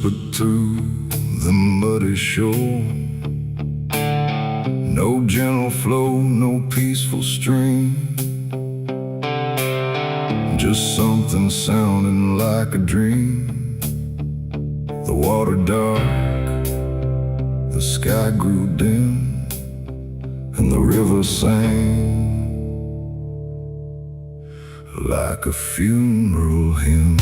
whispered through the muddy shore. No gentle flow, no peaceful stream, just something sounding like a dream. The water dark, the sky grew dim, and the river sang like a funeral hymn.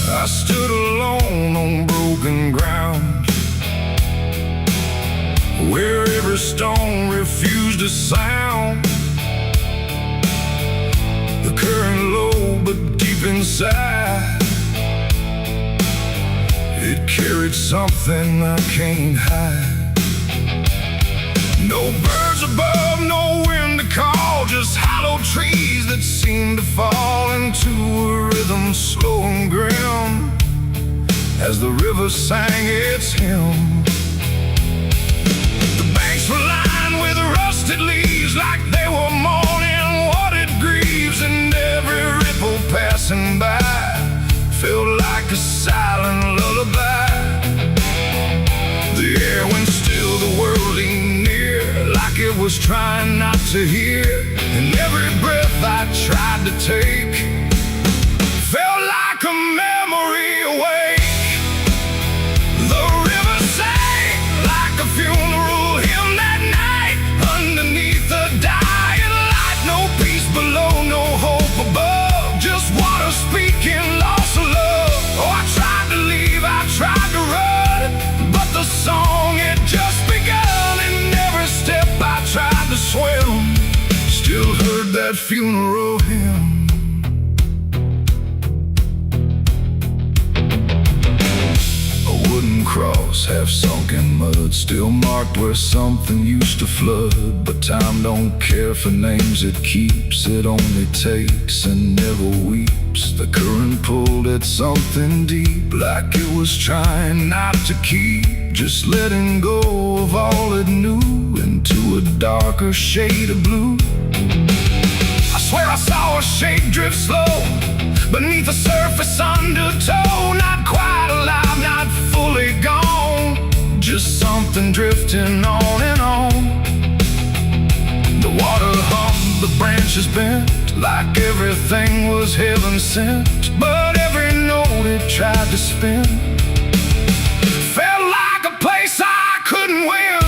I stood alone on broken ground, where every stone refused a sound. The current low but deep inside, it carried something I can't hide. No birds above, no wind to call, just hollow trees that seem to fall into a rhythm slow and grim as the river sang its hymn. The banks were lined with rusted leaves, like they were mourning what it grieves, and every ripple passing by felt like a silent lullaby. The air went still, the world leaned near, like it was trying not to hear, and every breath I tried to take felt like a memory awake. The river sang like a funeral hymn that night, underneath the dying light. No peace below, no hope above, just water speaking loss of love. Oh, I tried to leave, I tried to run, but the song had just begun, and every step I tried to swim still heard that funeral hymn. A wooden cross, half sunk in mud, still marked where something used to flood. But time don't care for names it keeps, it only takes and never weeps. The current pulled at something deep, like it was trying not to keep, just letting go of all it knew into a darker shade of blue. I swear I saw a shape drift slow beneath the surface undertow, not quite alive, not fully gone, just something drifting on and on. The water hummed, the branches bent, like everything was heaven sent, but every note it tried to spin felt like a place I couldn't win.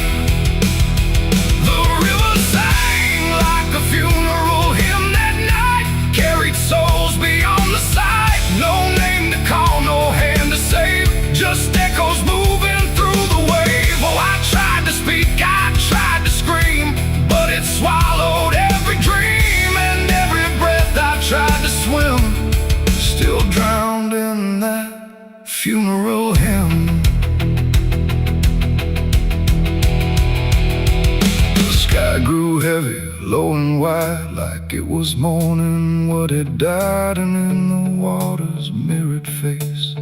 The river sang like a funeral hymn that night, carried souls beyond the sight. No name to call, no hand to save, just echoes moving through the wave. Oh, I tried to speak, I tried to scream, but it swallowed every dream, and every breath I tried to swim still drowned in that funeral hymn. The sky grew heavy, low and wide, like it was mourning what had died, and in the water's mirrored face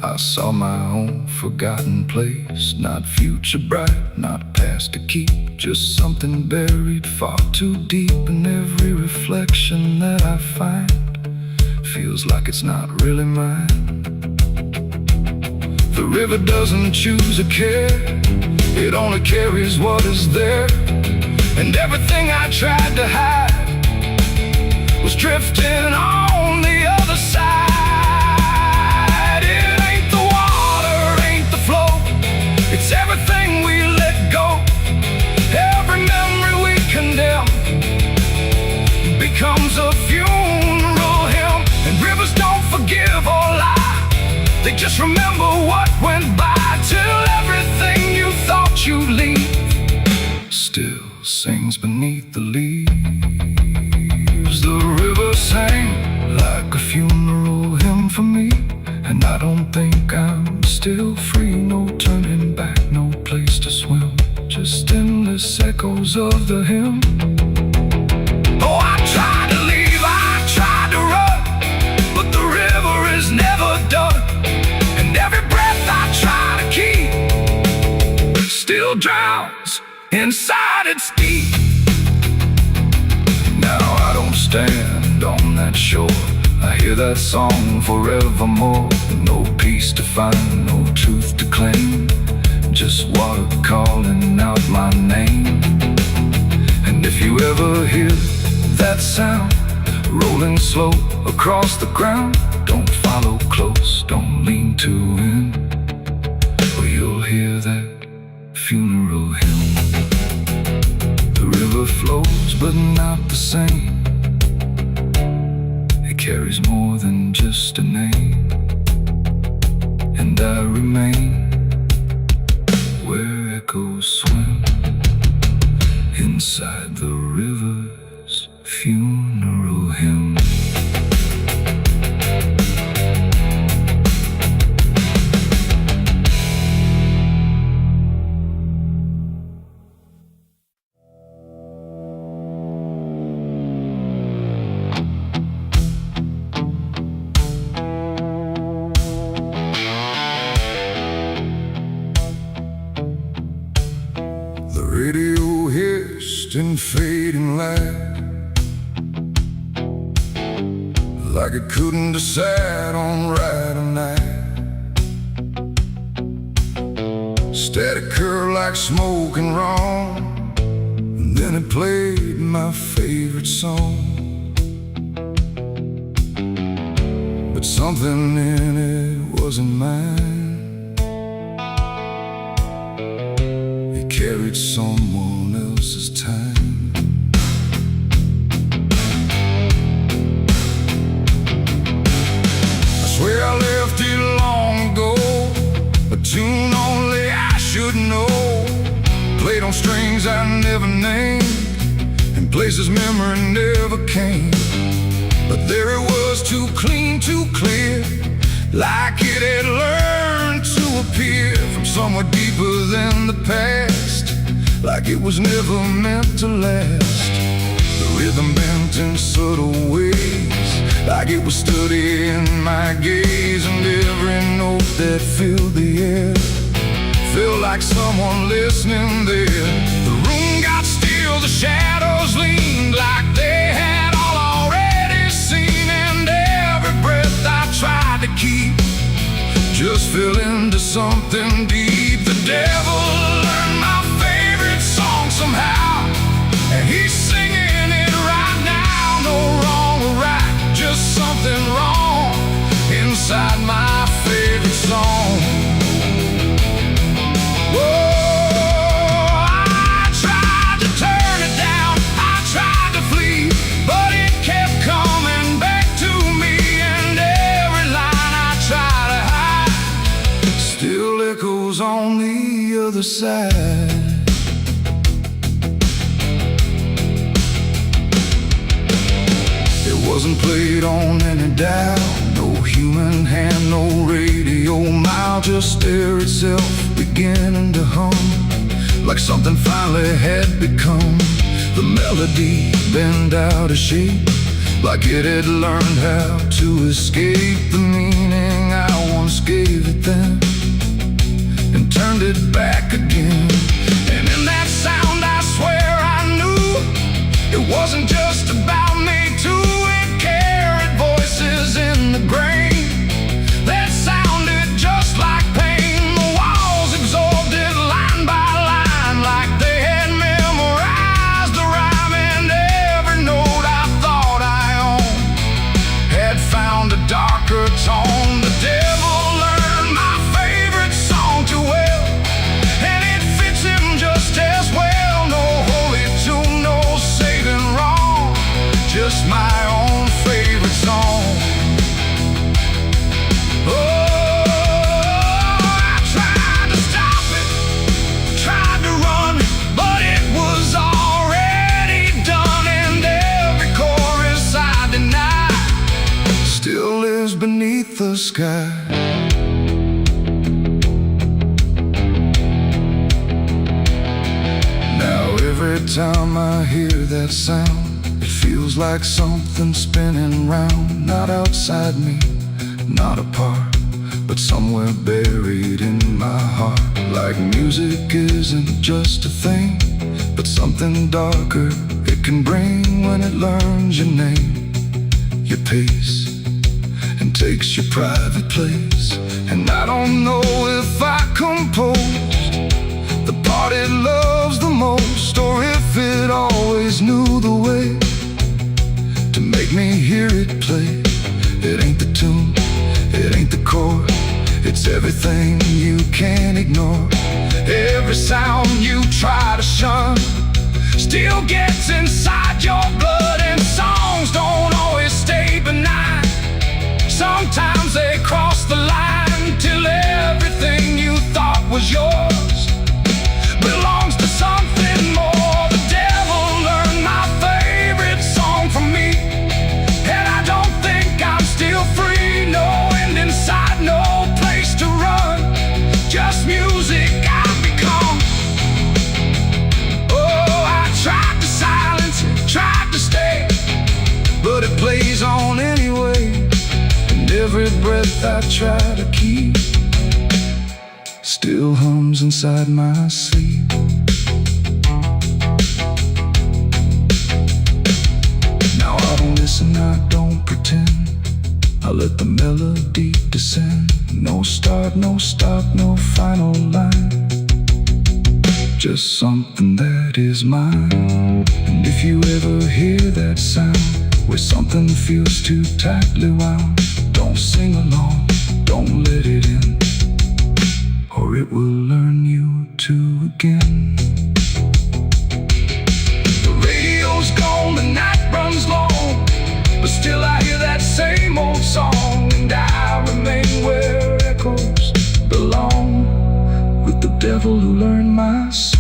I saw my own forgotten place. Not future bright, not past to keep, just something buried far too deep. And every reflection that I find feels like it's not really mine. The river doesn't choose a care, it only carries what is there. And everything I tried to hide was drifting on the other side. It ain't the water, ain't the flow, it's everything we let go. Every memory we condemn becomes a funeral hymn. And rivers don't forgive or lie, they just remember what went by, till everything you thought you'd leave still sings beneath the leaves. The river sang like a funeral hymn for me, and I don't think I'm still free. No turning back, no place to swim, just endless echoes of the hymn. Oh, I tried to leave, I tried to run, but the river is never done, and every breath I try to keep still drowns inside it's deep. Now I don't stand on that shore. I hear that song forevermore. No peace to find, no truth to claim, just water calling out my name. And if you ever hear that sound rolling slow across the ground, don't follow close, don't lean too in, or you'll hear that funeral hymn. The river flows but not the same. It carries more than just a name. And I remain where echoes swim inside the river's funeral hymn. The radio hissed in fading light, like it couldn't decide on right or night. Static curved like smoke and wrong, and then it played my favorite song. But something in it wasn't mine. It carried someone else's time. I swear I left it long ago, a tune only I should know, played on strings I never named, in places memory never came. But there it was, too clean, too clear, like it had learned to appear from somewhere deeper than the past, like it was never meant to last. The rhythm bent in subtle ways, like it was studying my gaze, and every note that filled the air felt like someone listening there. The room got still, the shadows leaned like they had all already seen, and every breath I tried to keep just fell into something deep. The devil learned my favorite song somehow, and he's singing it right now. No wrong or right, just something wrong inside my favorite song. On the other side, it wasn't played on any dial, no human hand, no radio mile, just air itself beginning to hum, like something finally had become. The melody bent out of shape, like it had learned how to escape the meaning I once gave it then, and turned it back again. And in that sound I swear I knew it wasn't just about me too. It carried voices in the grain that sounded just like pain. The walls absorbed it line by line, like they had memorized the rhyme, and every note I thought I owned had found a darker tone. The devil learned my favorite song too well, and it fits him just as well. No holy tune, no saving wrong, just my own favorite song. Oh, I tried to stop it, tried to run, but it was already done, and every chorus I denied still lives beneath the sky. Every time I hear that sound, it feels like something spinning round, not outside me, not apart, but somewhere buried in my heart. Like music isn't just a thing, but something darker it can bring when it learns your name, your pace, and takes your private place. And I don't know if I composed the part it loves the most, or if it always knew the way to make me hear it play. It ain't the tune, it ain't the chord, it's everything you can't ignore. Every sound you try to shun still gets inside your blood. And songs don't always stay benign. Sometimes they cross the line till everything you thought was yours belongs to something more. The devil learned my favorite song from me, and I don't think I'm still free. No end in sight, no place to run, just music I've become. Oh, I tried to silence it, tried to stay, but it plays on anyway. And every breath I try to keep still hums inside my sleep. Now I don't listen, I don't pretend, I let the melody descend. No start, no stop, no final line, just something that is mine. And if you ever hear that sound where something feels too tightly wound, don't sing along, don't let it in, or it will learn you to again. The radio's gone, the night runs long, but still I hear that same old song. And I remain where echoes belong, with the devil who learned my song.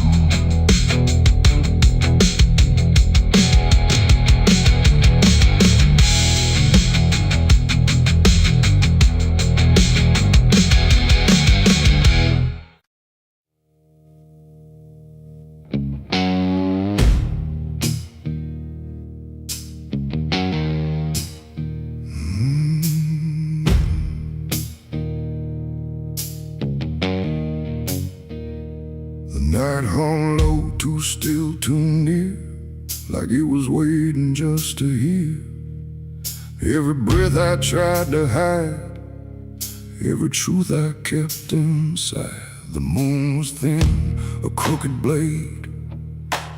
Night hung low, too still, too near, like it was waiting just to hear. Every breath I tried to hide, every truth I kept inside. The moon was thin, a crooked blade,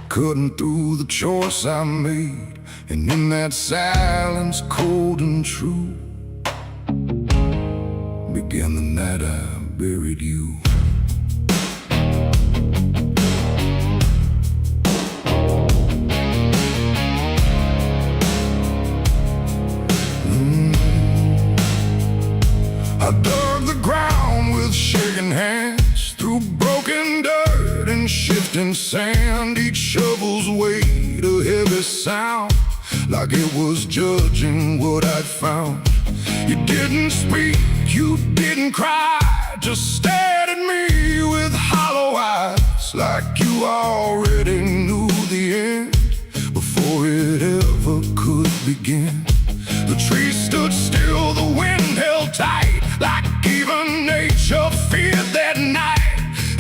cutting through the choice I made. And in that silence, cold and true, began the night I buried you. I dug the ground with shaking hands, through broken dirt and shifting sand. Each shovel's weight a heavy sound, like it was judging what I'd found. You didn't speak, you didn't cry, just stared at me with hollow eyes, like you already knew the end before it ever could begin. The trees stood still, the wind held tight, like even nature feared that night.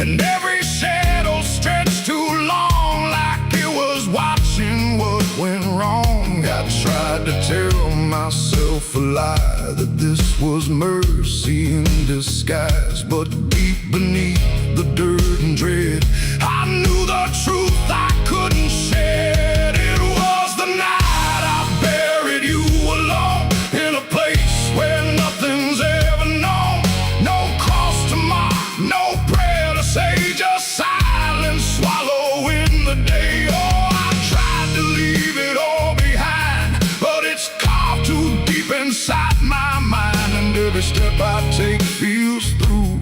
And every shadow stretched too long, like it was watching what went wrong. I tried to tell myself a lie, that this was mercy in disguise. But deep beneath the dirt and dread, I knew the truth I couldn't shed. It was the night I buried you alone, in a place where nothing's ever known. No cross to mark, no prayer to say, just silence swallowing the day. Oh, I tried to leave it all behind, but it's carved too deep inside my mind. And every step I take feels through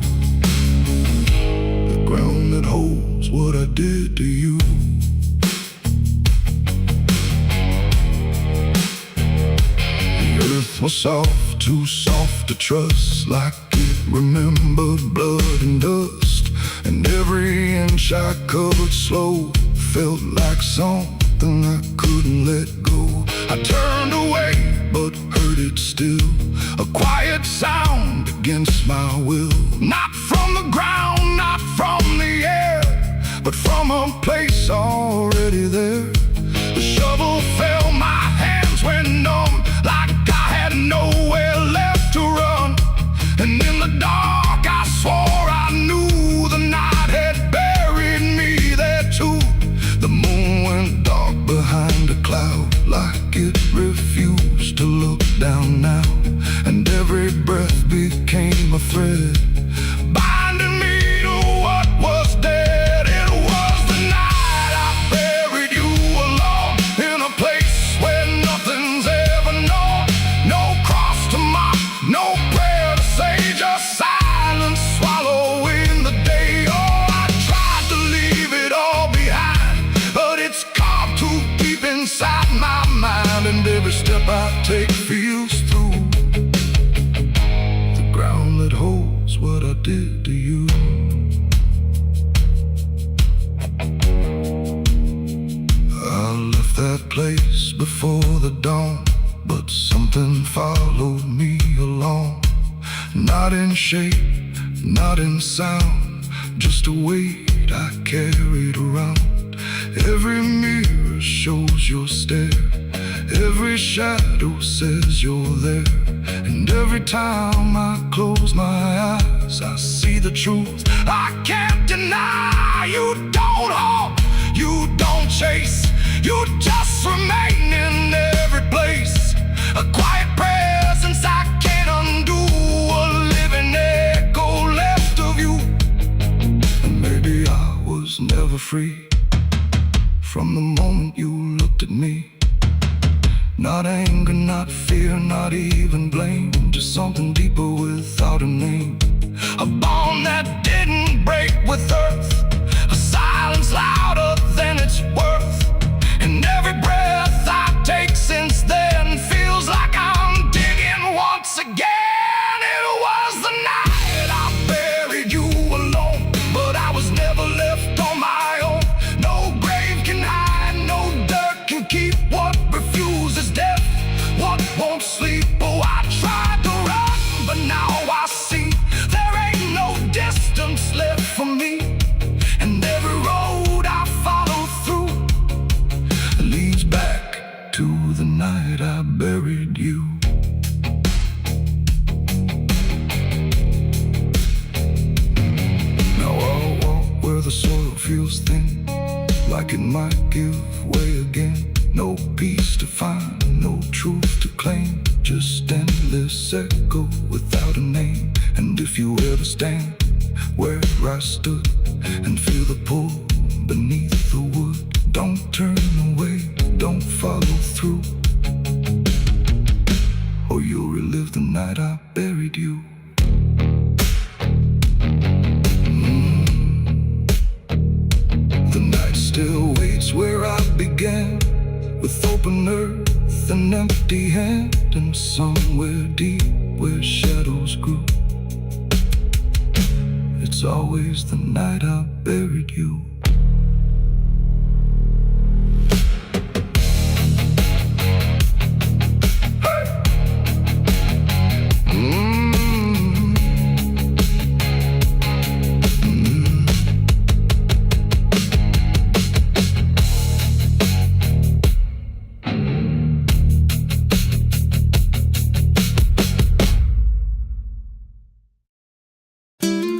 the ground that holds what I did to you. Earth was soft, too soft to trust, like it remembered blood and dust. And every inch I covered slow felt like something I couldn't let go. I turned away, but heard it still, a quiet sound against my will. Not from the ground, not from the air, but from a place already there. The shovel fell, my hands went numb, like I had nowhere left to run. And in the dark I swore I knew the night had buried me there too. The moon went dark behind a cloud, like it refused to look down now. And every breath became a thread, binding me to what was dead. It was the night I buried you alone, in a place where nothing's ever known. No cross to mark, no prayer to say, just silence swallowing the day. Oh, I tried to leave it all behind, but it's carved too deep inside my mind. And every step I take feels through the ground that holds what I did to you. I left that place before the dawn, but something followed me along. Not in shape, not in sound, just a weight I carried around. Every mirror shows your stare, every shadow says you're there. And every time I close my eyes, I see the truth I can't deny. You don't haunt, you don't chase, you just remain in every place. A quiet presence I can't undo, a living echo left of you. And maybe I was never free from the moment you looked at me. Not anger, not fear, not even blame, just something deeper without a name. A bond that didn't break with earth, a silence louder than its worth. And every breath I take since then feels like I'm digging once again. It was the night I buried you alone, but I was never left on my own. No grave can hide, no dirt can keep what refuses death, what won't sleep. Oh, I tried to run, but now I see there ain't no distance left for me. And every road I follow through leads back to the night I buried you. Now I'll walk where the soil feels thin, like it might give way again. No peace to find, no truth to claim, just endless echo without a name. And if you ever stand where I stood and feel the pull beneath the wood, don't turn away, don't follow through, or you'll relive the night I buried you. The night still waits where I began, with open earth and empty hand, and somewhere deep where shadows grew, it's always the night I buried you.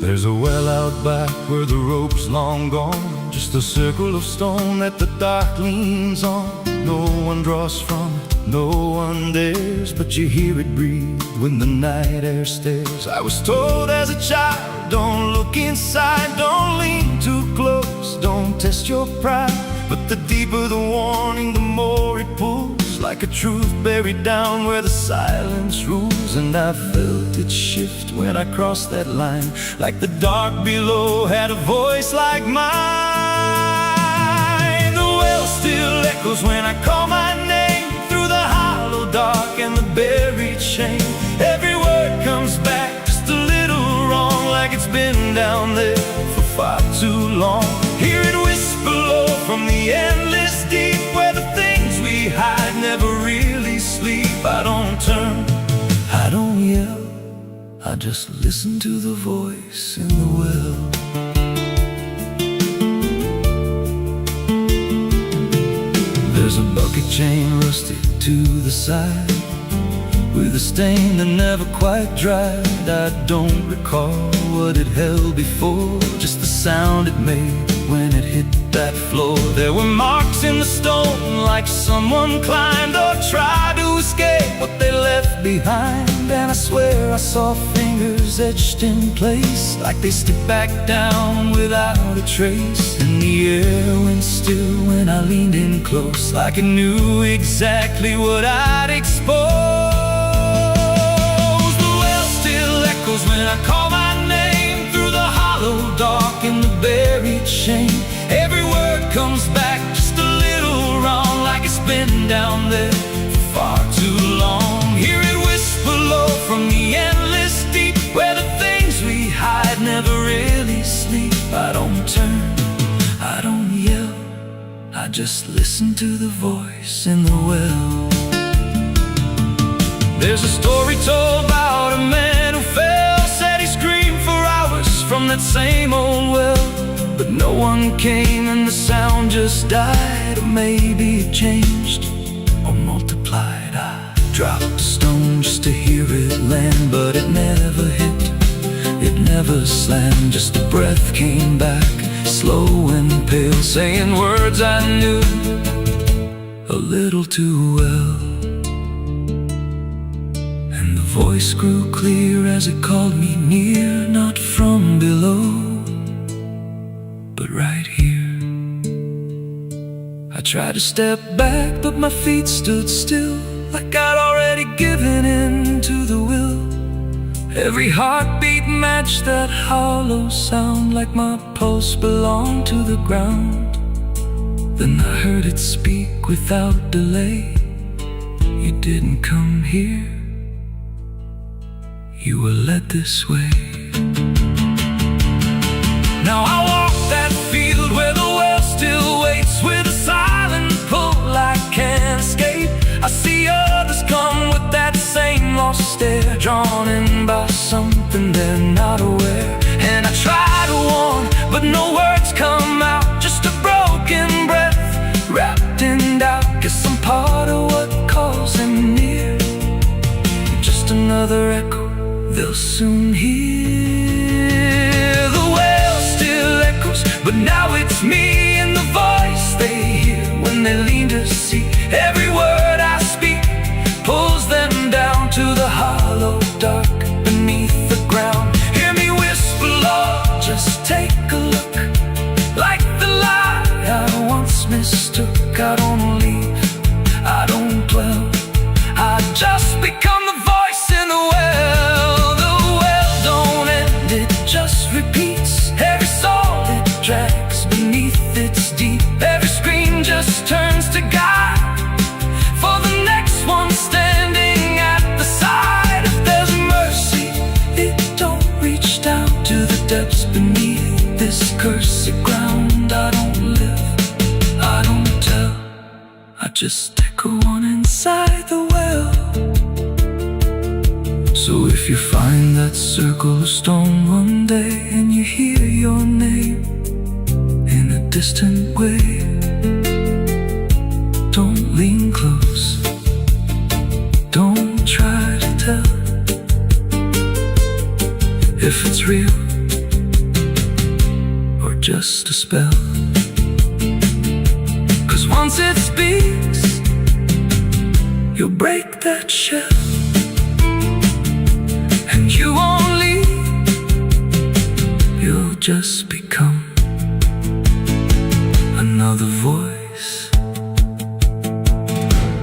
There's a well out back where the rope's long gone, just a circle of stone that the dark leans on. No one draws from it, no one dares, but you hear it breathe when the night air stares. I was told as a child, don't look inside, don't lean too close, don't test your pride. But the deeper the warning, the more it pulls, like a truth buried down where the silence rules. And I felt it shift when I crossed that line, like the dark below had a voice like mine. The well still echoes when I call my name, through the hollow dark and the buried shame. Every word comes back just a little wrong, like it's been down there for far too long. Hear it whisper low from the endless deep, where the things we hide never really sleep. I don't turn, I don't yell, I just listen to the voice in the well. There's a bucket chain rusted to the side, with a stain that never quite dried. I don't recall what it held before, just the sound it made when it hit that floor. There were marks in the stone, like someone climbed or tried to escape what they left behind. And I swear I saw fingers etched in place, like they slipped back down without a trace. And the air went still when I leaned in close, like it knew exactly what I'd expose. When I call my name through the hollow dark and the buried shame, every word comes back just a little wrong, like it's been down there for far too long. Hear it whisper low from the endless deep, where the things we hide never really sleep. I don't turn, I don't yell, I just listen to the voice in the well. There's a story told about a man who fell, said he screamed for hours from that same old well, but no one came and the sound just died. Or maybe it changed or multiplied. I dropped a stone just to hear it land, but it never hit, it never slammed. Just a breath came back, slow and pale, saying words I knew a little too well. The voice grew clear as it called me near, not from below, but right here. I tried to step back, but my feet stood still, like I'd already given in to the will. Every heartbeat matched that hollow sound, like my pulse belonged to the ground. Then I heard it speak without delay. You didn't come here, you were led this way. Now I walk that field where the well still waits, with a silent pull I can't escape. I see others come with that same lost stare, drawn in by something they're not aware. And I try to warn, but no words come out, just a broken breath wrapped in doubt. Guess I'm part of what calls them near, just another echo they'll soon hear. The well still echoes, but now it's me and the voice they hear when they lean to see. Every word I speak pulls them down to the hollow dark beneath the ground. Hear me whisper, Lord, just take a look, like the lie I once mistook. I don't leave, I don't dwell, I just become the voice in the well. Just repeats every soul it drags beneath its deep. Every scream just turns to guide for the next one standing at the side. If there's mercy, it don't reach down to the depths beneath this cursed ground. I don't live, I don't tell, I just echo on inside the well. So if you find that circle of stone one day, and you hear your name in a distant way, don't lean close, don't try to tell if it's real or just a spell. 'Cause once it speaks, you'll break that shell. And you won't leave, you'll just become another voice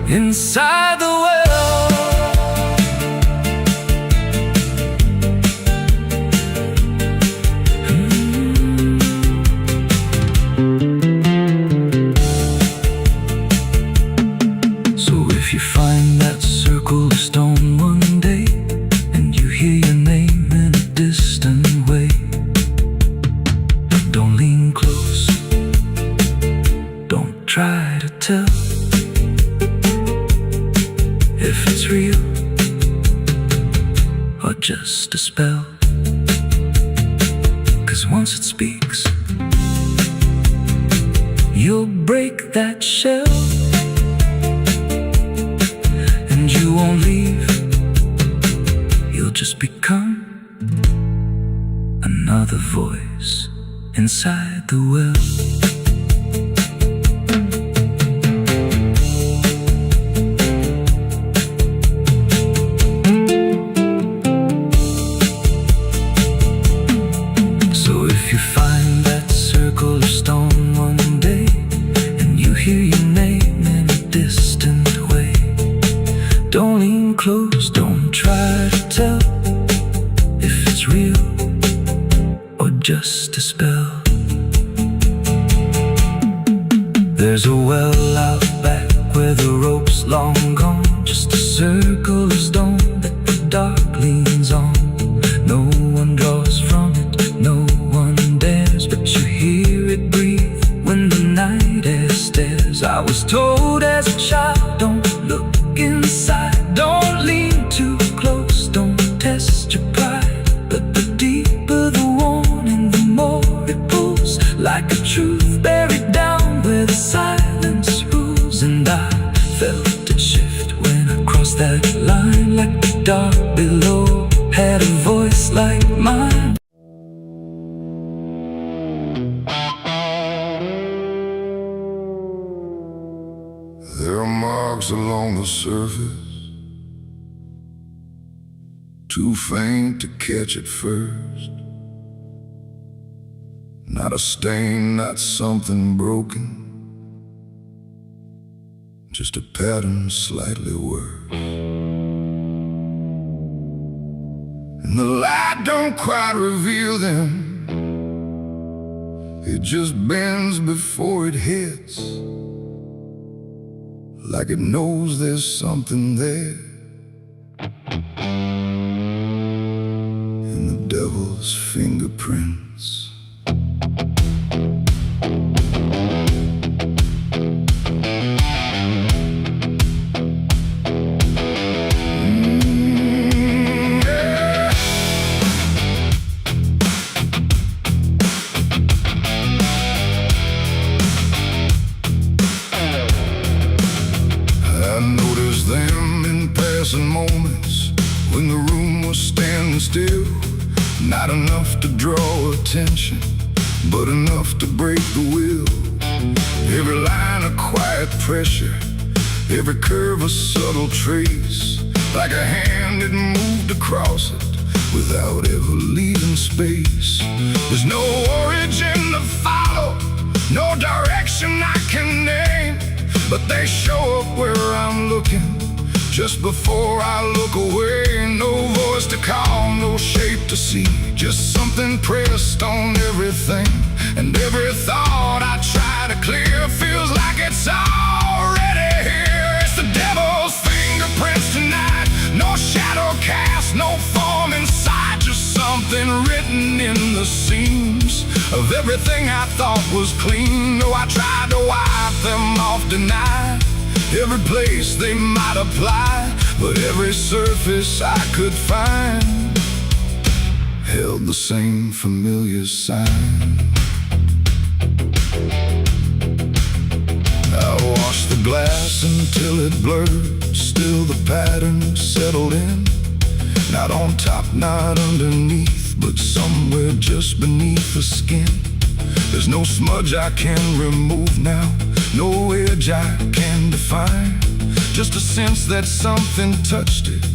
inside the well. So if you find that circle of stone one day, and you hear your name in a distant way, don't lean close, don't try to tell if it's real or just a spell. 'Cause once it speaks, you'll break that shell. inside the well. So if you find that circle of stone one day, and you hear your name in a distant way, don't lean close, don't try to tell if it's real or just a spell. There's a well out back where the rope's long gone, just a circle of stone that the dark leans on. No one draws from it, no one dares, but you hear it breathe when the night air stares. I was told as a child, don't look inside, don't lean too close, don't test your pride. But the deeper the warning, the more it pulls, like a truth buried down where the silence rules. And I felt it shift when I crossed that line, like the dark below had a voice like mine. There are marks along the surface, too faint to catch at first. Not a stain, not something broken, just a pattern slightly worse. And the light don't quite reveal them, it just bends before it hits, like it knows there's something there. And the devil's fingerprints. Moments when the room was standing still, not enough to draw attention, but enough to break the will. Every line a quiet pressure, every curve a subtle trace, like a hand that moved across it without ever leaving space. There's no origin to follow, no direction I can name, but they show up where I'm looking just before I look away. No voice to call, no shape to see, just something pressed on everything. And every thought I try to clear feels like it's already here. It's the devil's fingerprints tonight, no shadow cast, no form inside, just something written in the seams of everything I thought was clean. No, I tried to wipe them off, deny every place they might apply, but every surface I could find held the same familiar sign. I washed the glass until it blurred, still the pattern settled in. Not on top, not underneath, but somewhere just beneath the skin. There's no smudge I can remove now, no edge I can define, just a sense that something touched it,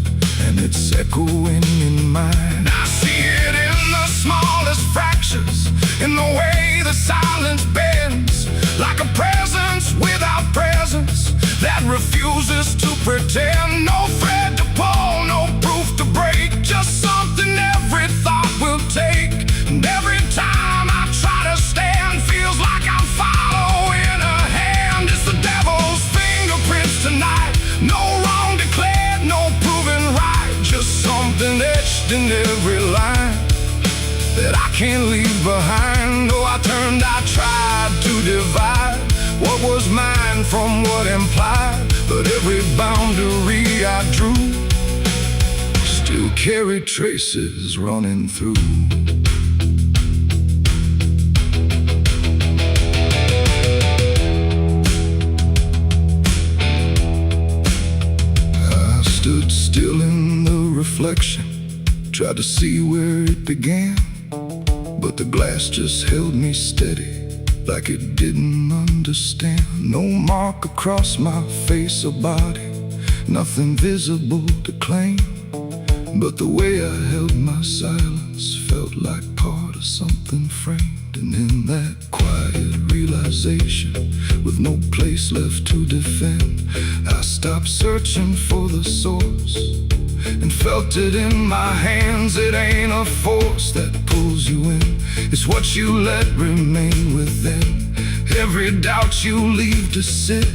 and it's echoing in mine. I see it in the smallest fractures, in the way the silence bends, like a presence without presence that refuses to pretend. No thread to pull, no proof to break, just something every thought will take. And every time I try to stand, feels like I'm following a hand. It's the devil's fingerprints tonight, no wrong declared, no proven right, just something etched in every line that I can't leave behind. Oh, I tried to divide what was mine from what implied, but every boundary I drew still carry traces running through. I stood still in the reflection, tried to see where it began. but the glass just held me steady, like it didn't understand. No mark across my face or body, nothing visible to claim, but the way I held my silence felt like part of something framed. And in that quiet realization, with no place left to defend, I stopped searching for the source and felt it in my hands. It ain't a force that pulls you in, it's what you let remain within. Every doubt you leave to sit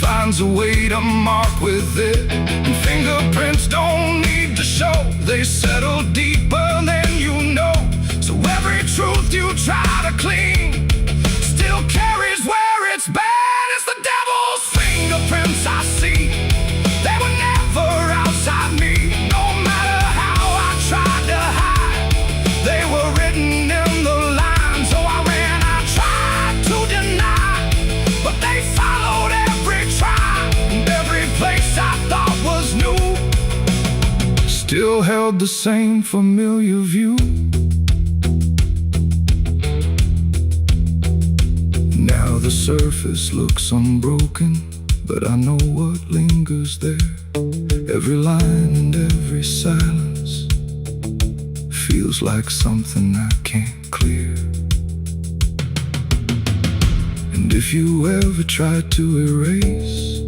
finds a way to mark with it. And fingerprints don't need to show, they settle deeper than you know. So every truth you try to clean still carries where it's bad. It's the devil's fingerprints I see, they were never outside me. No matter how I tried to hide, they were written in the line. So I ran, I tried to deny, but they followed every try. And every place I thought was new still held the same familiar view. Now the surface looks unbroken, but I know what lingers there. Every line and every silence feels like something I can't clear. And if you ever try to erase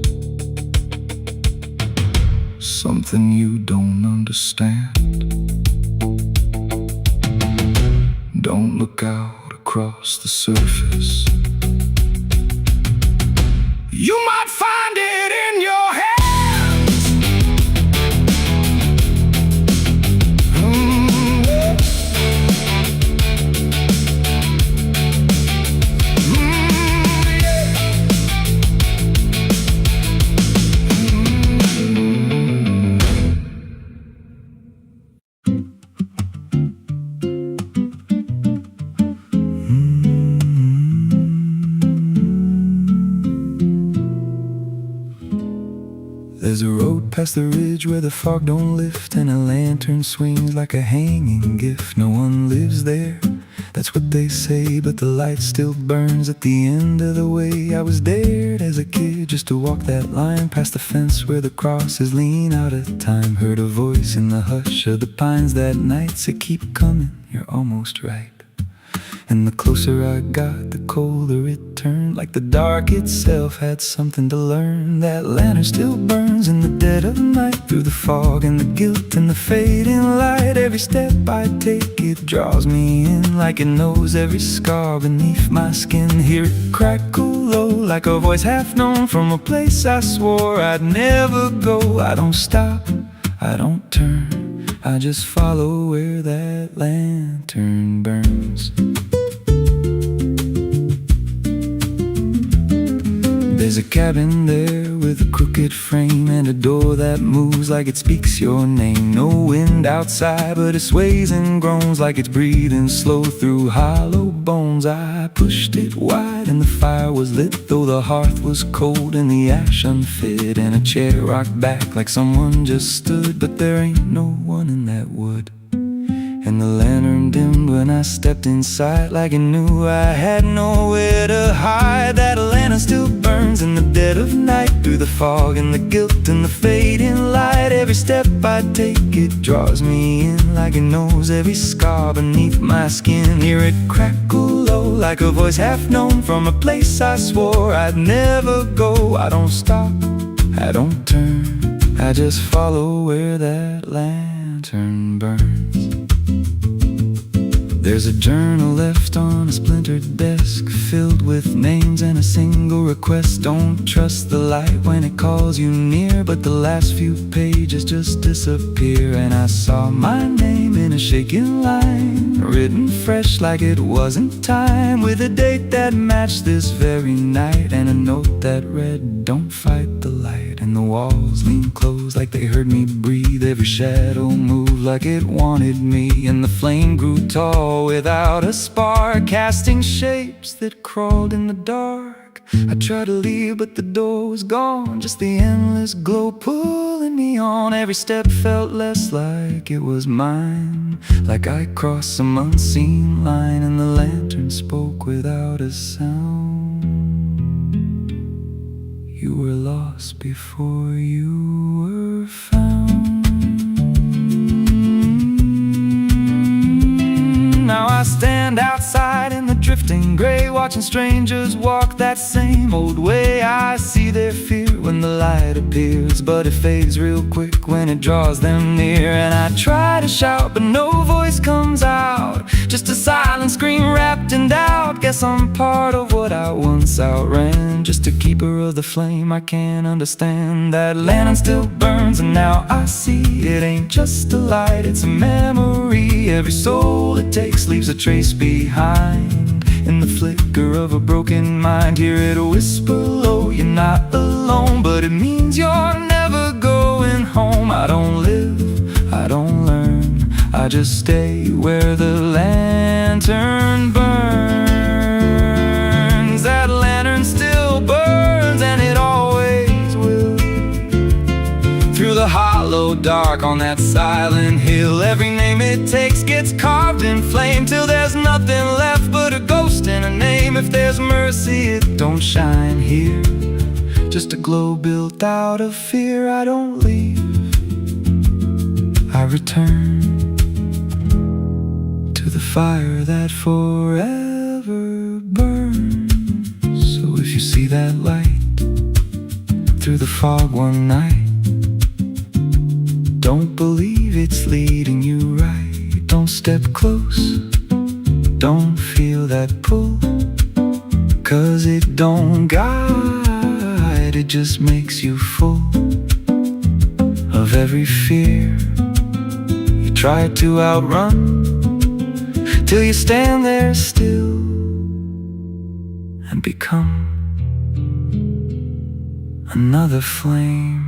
something you don't understand, don't look out across the surface. You might find it in your hands. There's a road past the ridge where the fog don't lift, and a lantern swings like a hanging gift. No one lives there, that's what they say, but the light still burns at the end of the way. I was dared as a kid just to walk that line past the fence where the crosses lean out of time. Heard a voice in the hush of the pines that night say, keep coming, you're almost right. And the closer I got, the colder it turned, like the dark itself had something to learn. That lantern still burns in the dead of night, through the fog and the guilt and the fading light. Every step I take, it draws me in, like it knows every scar beneath my skin. Hear it crackle low, like a voice half known, from a place I swore I'd never go. I don't stop, I don't turn, I just follow where that lantern burns. There's a cabin there with a crooked frame, and a door that moves like it speaks your name. No wind outside, but it sways and groans like it's breathing slow through hollow bones. I pushed it wide and the fire was lit, though the hearth was cold and the ash unfit. And a chair rocked back like someone just stood, but there ain't no one in that wood. And the lantern dimmed when I stepped inside, like it knew I had nowhere to hide. That lantern still burns in the dead of night, through the fog and the guilt and the fading light. Every step I take, it draws me in, like it knows every scar beneath my skin. Hear it crackle low, like a voice half known, from a place I swore I'd never go. I don't stop, I don't turn, I just follow where that lantern burns. There's a journal left on a splintered desk, filled with names and a single request. Don't trust the light when it calls you near, but the last few pages just disappear. And I saw my name in a shaking line, written fresh like it wasn't time, with a date that matched this very night, and a note that read, don't fight the light. And the walls leaned close like they heard me breathe. Every shadow moved like it wanted me, and the flame grew tall without a spark, casting shapes that crawled in the dark I tried to leave, but the door was gone. Just the endless glow pulling me on. Every step felt less like it was mine, like I crossed some unseen line, and the lantern spoke without a sound. You were lost before you were found. Now I stand outside in the drifting gray, watching strangers walk that same old way. I see their fear when the light appears, but it fades real quick when it draws them near. And I try to shout, but no voice comes out, just a silent scream wrapped in doubt. Guess I'm part of what I once outran, just a keeper of the flame I can't understand. That lantern still burns, and now I see it ain't just a light, it's a memory. Every soul it takes leaves a trace behind, in the flicker of a broken mind. Hear it whisper low, you're not alone, but it means you're never going home. I don't live, I don't learn, I just stay where the lantern burns. That lantern still burns, and it always will. Through the hollow dark on that silent hill, every name it takes gets carved in flame, till there's nothing left but a ghost and a name. If there's mercy, it don't shine here, just a glow built out of fear. I don't leave, I return to the fire that forever burns. So if you see that light through the fog one night, don't believe it's leading you right. Don't step close, don't feel that pull, 'cause it don't guide, it just makes you full of every fear you try to outrun, till you stand there still and become another flame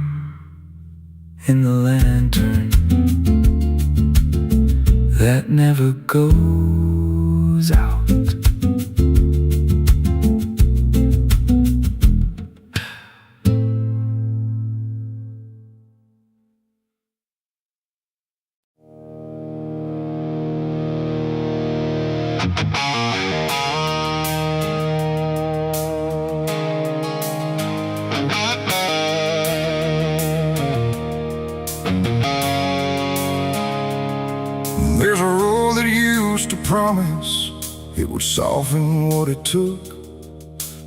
in the lantern that never goes out. There's a road that used to promise it would soften what it took,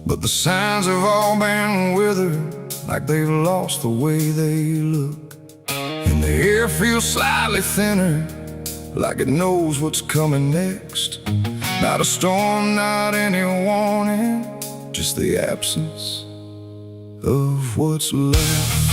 but the signs have all been withered, like they've lost the way they look. And the air feels slightly thinner, like it knows what's coming next. Not a storm, not any warning, just the absence of what's left.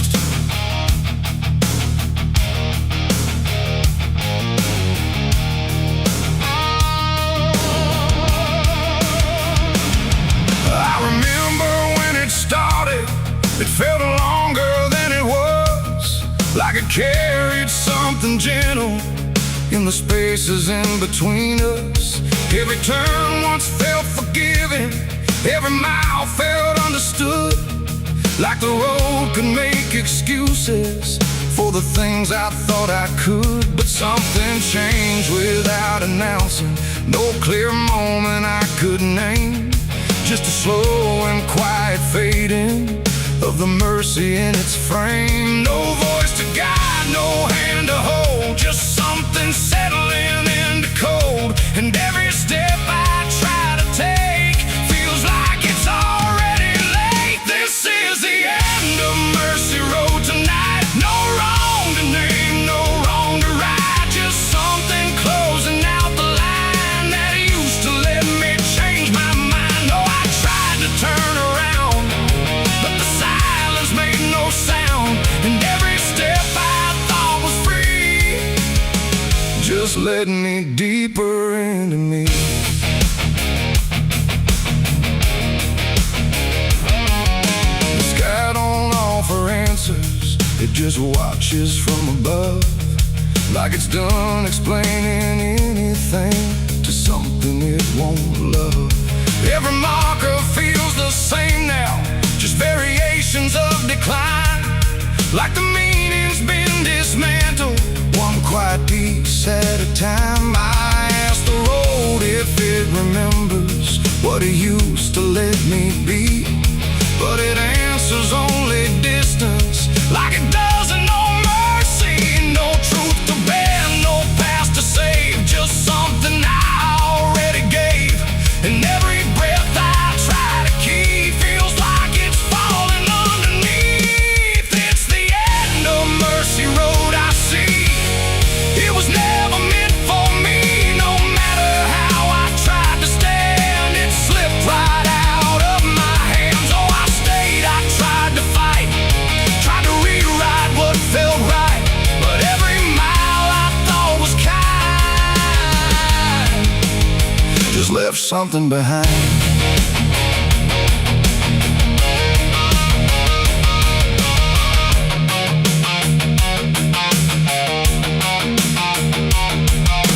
It felt longer than it was, like it carried something gentle in the spaces in between us. Every turn once felt forgiving, every mile felt understood, like the road could make excuses for the things I thought I could. But something changed without announcing, no clear moment I could name, just a slow and quiet fading of the mercy in its frame. No voice to guide, no hand to hold, just something settling into cold. And every step I try to take feels like it's already late. This is the end of Mercy Road tonight. No wrong to name, no wrong to right, just something closing out the line that used to let me change my mind. No, I tried to turn around, but the silence made no sound, and every step I thought was free just led me deeper into me. The sky don't offer answers, it just watches from above, like it's done explaining anything to something it won't love. Every marker feels the same now, just variations of decline. Like the meaning's been dismantled, one quiet piece at a time. I ask the road if it remembers what it used to let me be, but it answers only distance, like it doesn't know mercy. No truth to bear, no past to save, just something I already gave. And every breath I try to keep feels like it's falling underneath. It's the end of Mercy Road I see. It was never meant for me. No matter how I tried to stand, it slipped right out of my hands. Oh, I stayed, I tried to fight, tried to rewrite what felt right, but every mile I thought was kind just left something behind.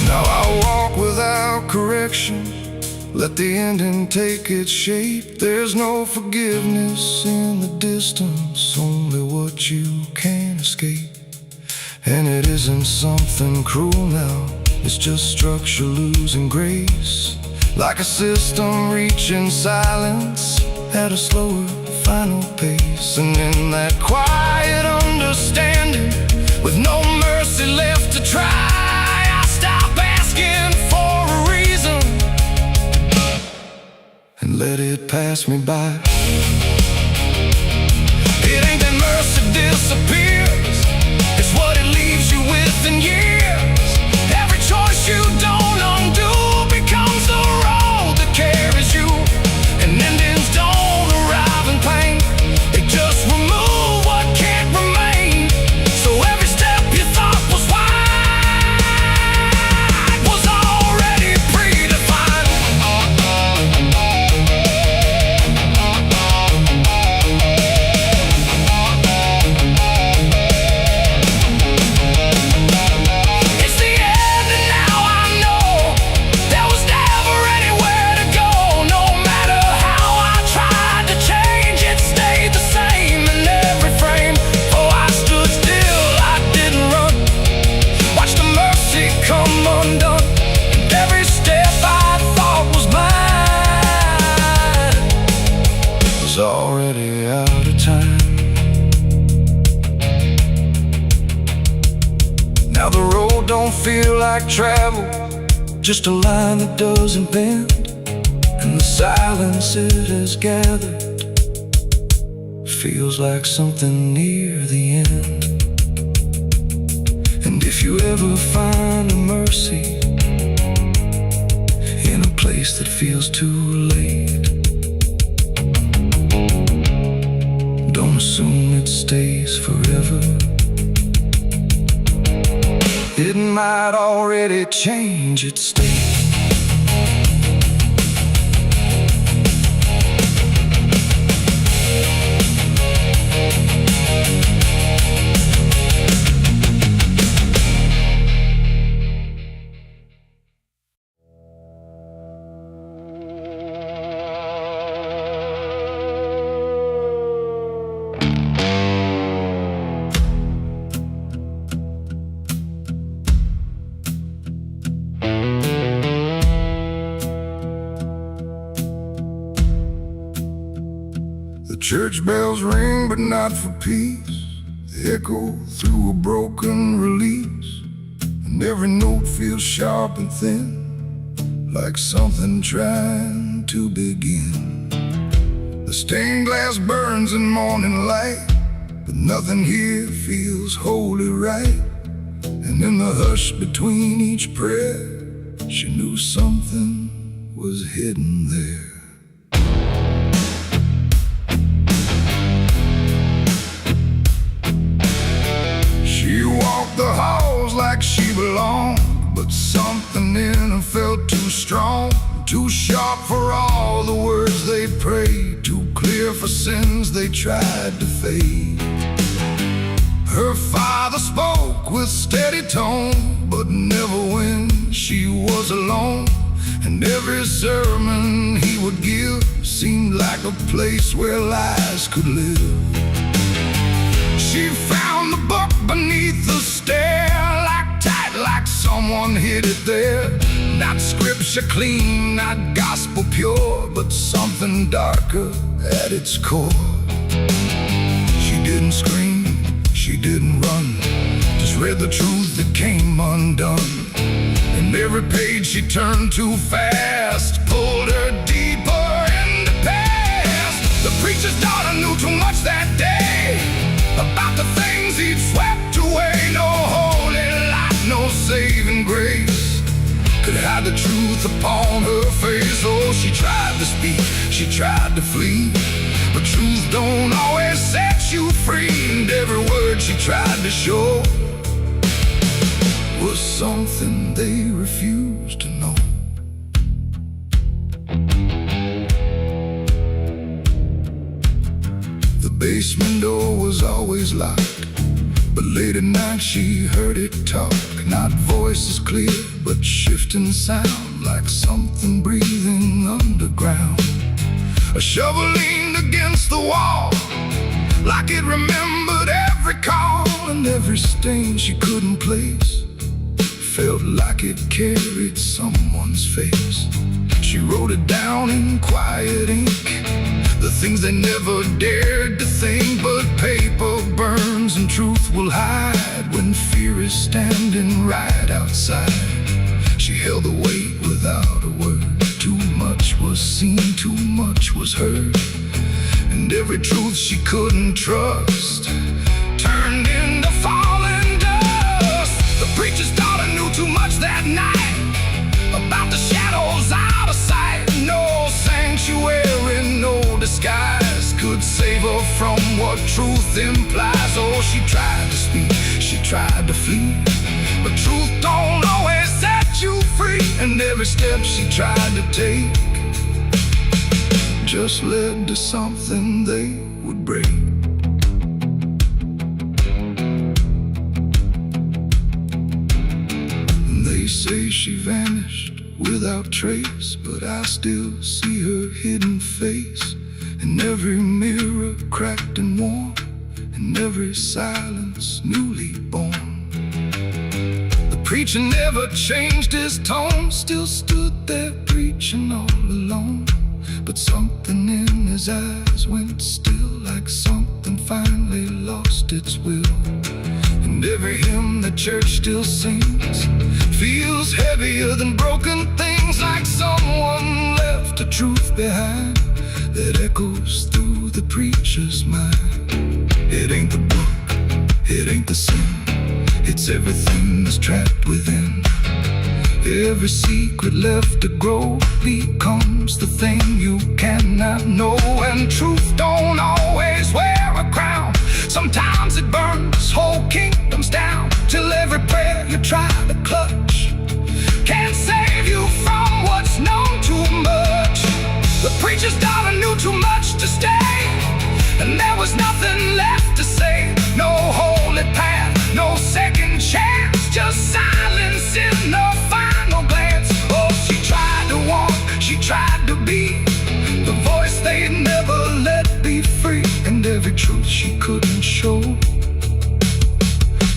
Now I walk without correction, let the ending take its shape. There's no forgiveness in the distance, only what you can't escape. And it isn't something cruel now, it's just structure losing grace. Like a system reaching silence at a slower final pace. And in that quiet understanding, with no mercy left to try, I stop asking for a reason and let it pass me by. It ain't that mercy disappears, it's what it leaves you with in years. Every choice you don't undo becomes the road that carries you. And endings don't arrive in pain, they just remove what can't remain. So every step you thought was wide was already predefined. It's the end and now I know there was never anywhere to go. No matter how I tried to change, it stayed the same in every frame. Oh, I stood still, I didn't run, watched the mercy come undone. And every step I thought was mine was already out of time. Now the road don't feel like travel, just a line that doesn't bend. And the silence it has gathered feels like something near the end. And if you ever find a mercy in a place that feels too late, don't assume it stays forever. It might already change its state. The church bells ring, but not for peace. They echo through a broken release, and every note feels sharp and thin, like something trying to begin. The stained glass burns in morning light, but nothing here feels wholly right. And in the hush between each prayer, she knew something was hidden there. She walked the halls like she belonged, but something in her felt too strong, too sharp for all the words they prayed, too clear for sins they tried to fade. Her father spoke with steady tone, but never when she was alone. and every sermon he would give seemed like a place where lies could live. She found the book beneath the stair, like tight, like someone hid it there. Not scripture clean, not gospel pure, but something darker at its core. She didn't scream, she didn't run, just read the truth that came undone. And every page she turned too fast pulled her deeper into past. The preacher's daughter knew too much that day about the things he'd swept away. No holy light, no saving grace could hide the truth upon her face. Oh, she tried to speak, she tried to flee, but truth don't always set you free. And every word she tried to show was something they refused to know. The basement door was always locked, but late at night she heard it talk. Not voices clear, but shifting sound, like something breathing underground. A shovel leaned against the wall, like it remembered every call. And every stain she couldn't place felt like it carried someone's face. She wrote it down in quiet ink, the things they never dared to think. But paper burns and truth will hide when fear is standing right outside. She held the weight without a word. Too much was seen, too much was heard, and every truth she couldn't trust turned into falling dust. The preacher's daughter knew too much that night about the shadows out of sight. No sanctuary, no disguise could save her from what truth implies. Oh, she tried to speak, she tried to flee, but truth don't always set you free. And every step she tried to take just led to something they would break. They say she vanished without trace, but I still see her hidden face in every mirror cracked and worn, in every silence newly born. The preacher never changed his tone, still stood there preaching all alone. But something in his eyes went still, like something finally lost its will. And every hymn the church still sings feels heavier than broken things, like someone left a truth behind that echoes through the preacher's mind. It ain't the book, it ain't the sin, it's everything that's trapped within. Every secret left to grow becomes the thing you cannot know. And truth don't always wear a crown, sometimes it burns whole kingdoms down, till every prayer you try to clutch can't save you from what's known too much. The preacher's daughter knew too much to stay, and there was nothing left to say. No holy path, no second chance, just silence in the final glance. Oh, she tried to walk, she tried to be the voice they'd never let be free. And every truth she couldn't show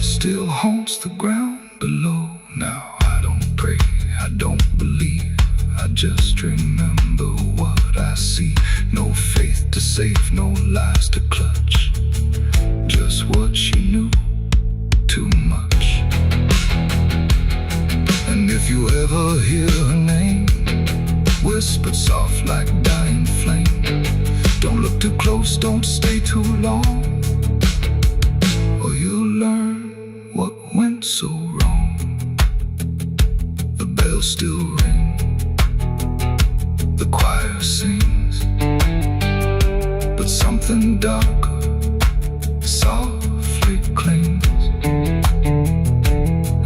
still haunts the ground below. Now I don't pray, I don't believe, I just remember what I see. No faith to save, no lies to clutch, just what she knew, too much. And if you ever hear her name whispered soft like dying flame, don't look too close, don't stay too long, or you'll learn what went so wrong. The bells still ring, the choir sings, but something darker softly clings.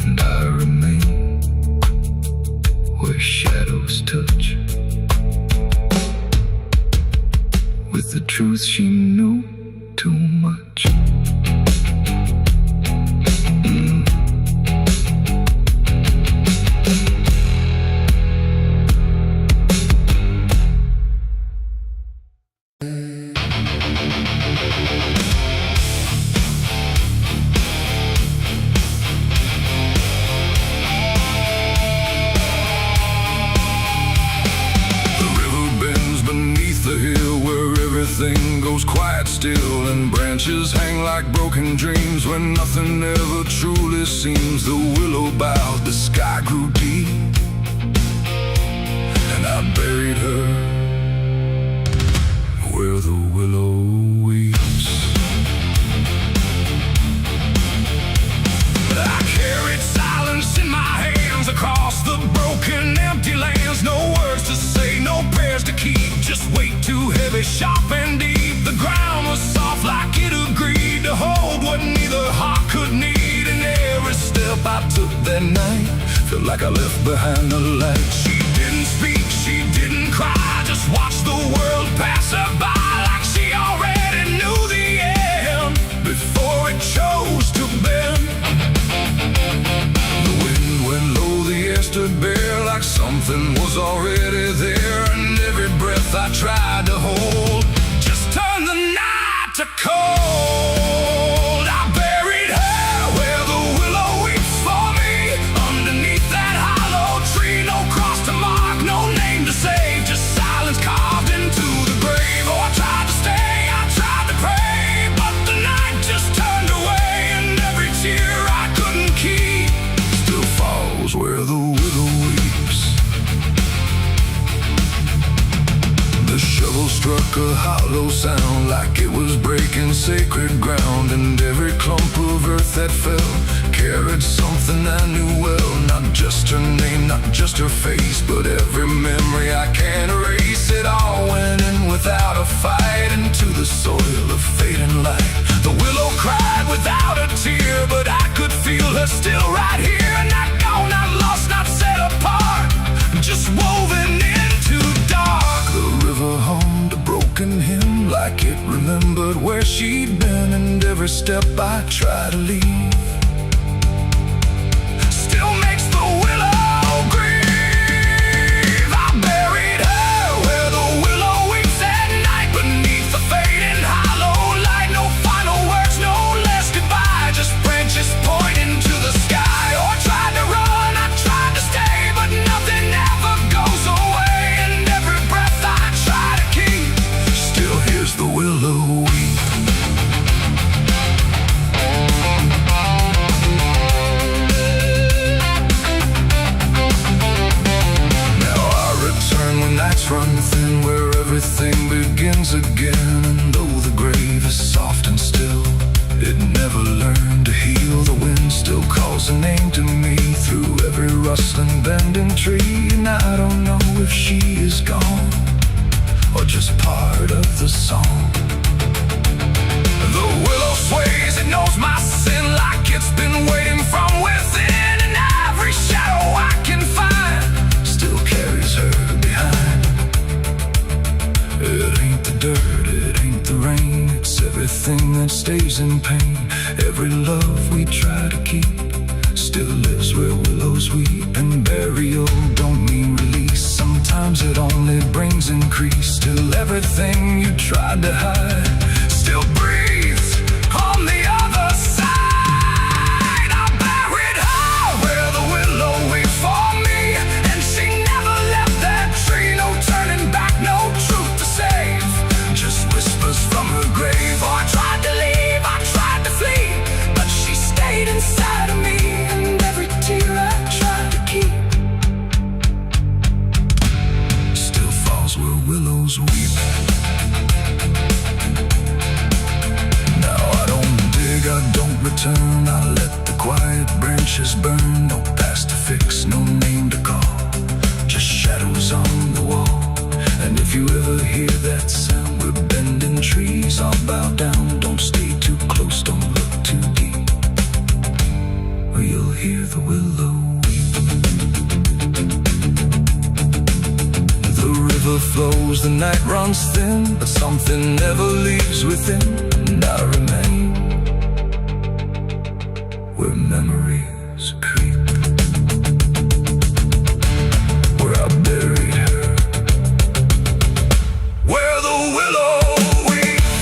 And I remain where shadows touch, with the truth she knew too much. branches hang like broken dreams when nothing ever truly seems. The willow bowed, the sky grew deep, and I buried her where the willow weeps. I carried silence in my hands across the broken, empty lands. No words to say, no prayers to keep, just weight too heavy, sharp and deep. The ground was soft like it agreed to hold what neither heart could need. And every step I took that night felt like I left behind the light. She didn't speak, she didn't cry, just watched the world pass her by like she already knew the end before it chose to bend. The wind went low, the air stood bare like something was already there. And every breath I tried to hold just turned the night to cold. I buried her where the willow weeps for me, underneath that hollow tree. No cross to mark, no name to save, just silence carved into the grave. Oh, I tried to stay, I tried to pray, but the night just turned away. And every tear I couldn't keep still falls where the willow weeps. The shovel struck a hollow sound like it was breaking sacred ground. And every clump of earth that fell carried something I knew well. Not just her name, not just her face, but every memory I can't erase. It all went in without a fight into the soil of fading light. The willow cried without a tear, but I could feel her still right here. Not gone, not lost, not set apart, just woven into dark. The river hummed a broken hymn like it remembered where she'd been. And every step I try to leave still makes the willow grieve. I buried her where the willow weeps at night, beneath the fading hollow light. No final words, no less goodbye, just branches pointing to the sky. Oh, I tried to run, I tried to stay, but nothing ever goes away. And every breath I try to keep still hears the willow weep. Nights run thin where everything begins again. And though the grave is soft and still, it never learned to heal. The wind still calls a name to me through every rustling bending tree. And I don't know if she is gone or just part of the song. The willow sways, it knows my sin like it's been waiting from within. And every shadow I can find still carries her behind. It ain't the dirt, it ain't the rain, it's everything that stays in pain. Every love we try to keep still lives where willows weep. And burial don't mean release, sometimes it only brings increase. Still everything you tried to hide still breathes on the other side. I buried her where the willow weeps for me, and she never left that tree. No turning back, no truth to save, just whispers from her grave. Oh, I tried to leave, I tried to flee, but she stayed inside of me. And every tear I tried to keep still falls where willows weep. Now I don't dig, I don't return, I let the quiet branches burn. No past to fix, no name to call, just shadows on the wall. And if you ever hear that sound, we're bending trees, I'll bow down. Don't stay too close, don't look too deep, or you'll hear the willow weep. The river flows, the night runs thin, but something never leaves within. And I remain where memories creep, where I buried her, where the willow weeps.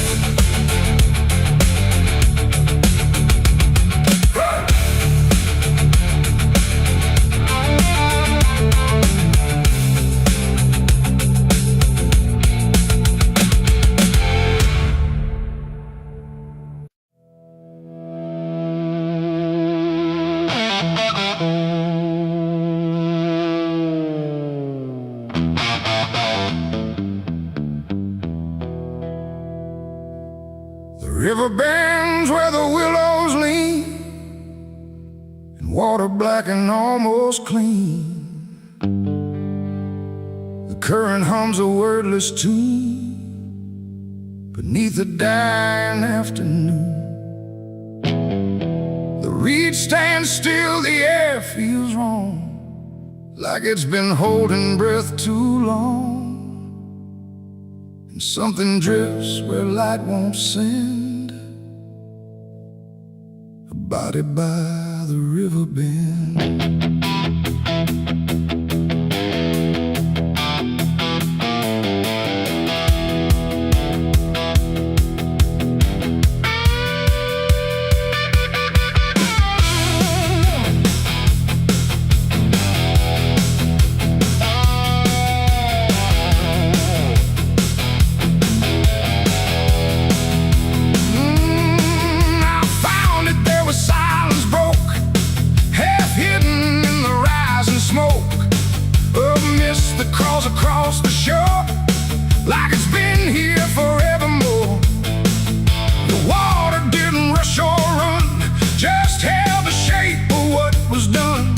The river bends where the willows lean, and water black and almost clean. The current hums a wordless tune beneath the dying afternoon. The reed stands still, the air feels wrong, like it's been holding breath too long. And something drifts where light won't send, a body by the river bend. Across the shore, like it's been here forevermore. The water didn't rush or run, just held the shape of what was done.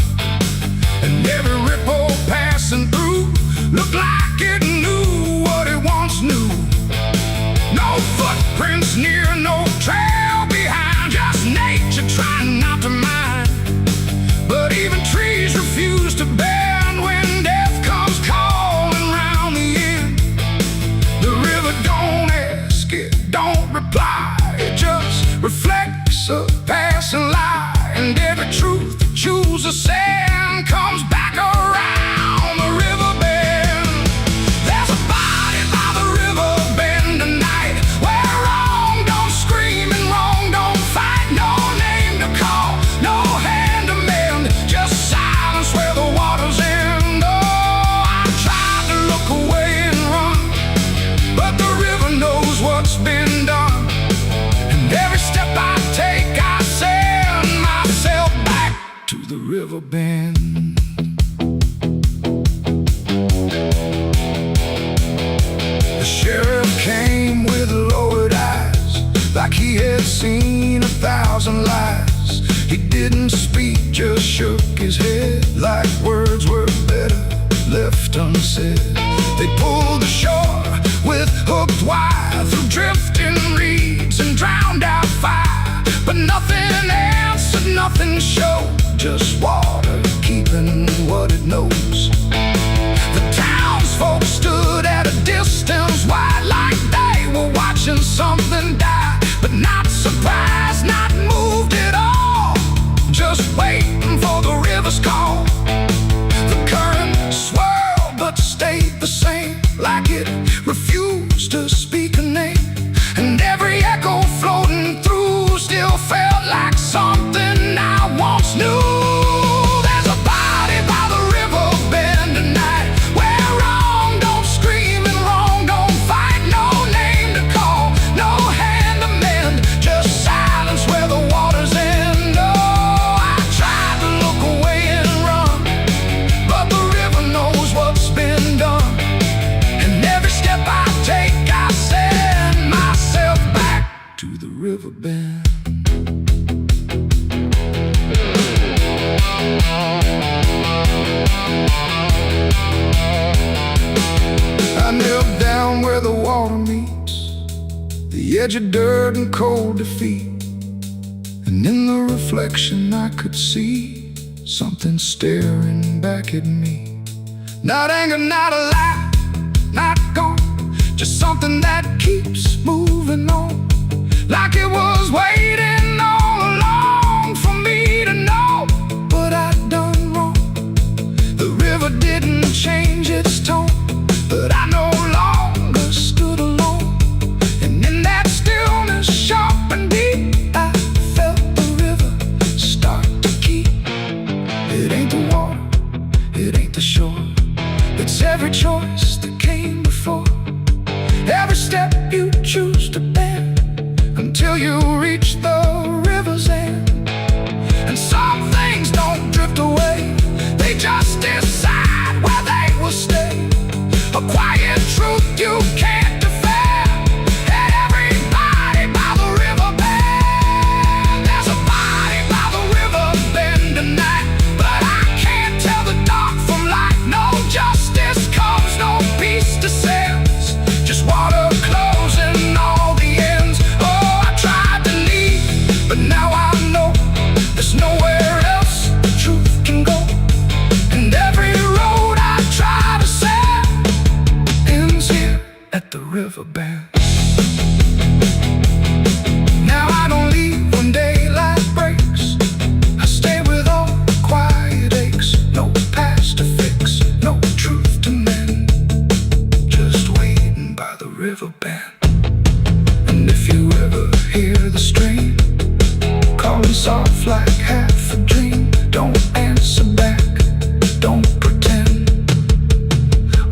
And every ripple passing through looked like it knew what it once knew. No footprints near, no trail behind, just nature trying not to mind. But even trees refuse to bend when death comes calling round the end. The river don't ask, it don't reply, it just reflects a passing lie. And every truth that chooses sand comes back around the river bend. There's a body by the river bend tonight, where wrong don't scream and wrong don't fight. No name to call, no hand to mend, just silence where the water's end. Oh, I tried to look away and run, but the river knows what's been done. And every step I take, I send myself back to the river bend. The sheriff came with lowered eyes, like he had seen 1,000 lies. He didn't speak, just shook his head, like words were better left unsaid. They pulled ashore with hooked wire through drifting reeds and drowned out fire. But nothing answered, nothing showed, just water keeping what it knows. The townsfolk stood at a distance wide, like they were watching something die. But not surprised, not moved at all, just waiting for the river's call. The current swirled but stayed the same, like it refused to speak a name. And every echo floating through still felt like something I once knew. There's a body by the river bend tonight, where wrong don't scream and wrong don't fight. No name to call, no hand to mend, just silence where the water's end. Oh, I tried to look away and run, but the river knows what's been done. And every step I take, I send myself back to the river bend. I knelt down where the water meets the edge of dirt and cold defeat. And in the reflection I could see something staring back at me. Not anger, not a lie, not gone, just something that keeps moving on, like it was waiting all along for me to know what I'd done wrong. The river didn't change its tone, but I no longer stood alone. And in that stillness, sharp and deep, I felt the river start to keep. It ain't the water, it ain't the shore, it's every choice that came before. Every step you choose to bend, until you reach the like half a dream. Don't answer back, don't pretend,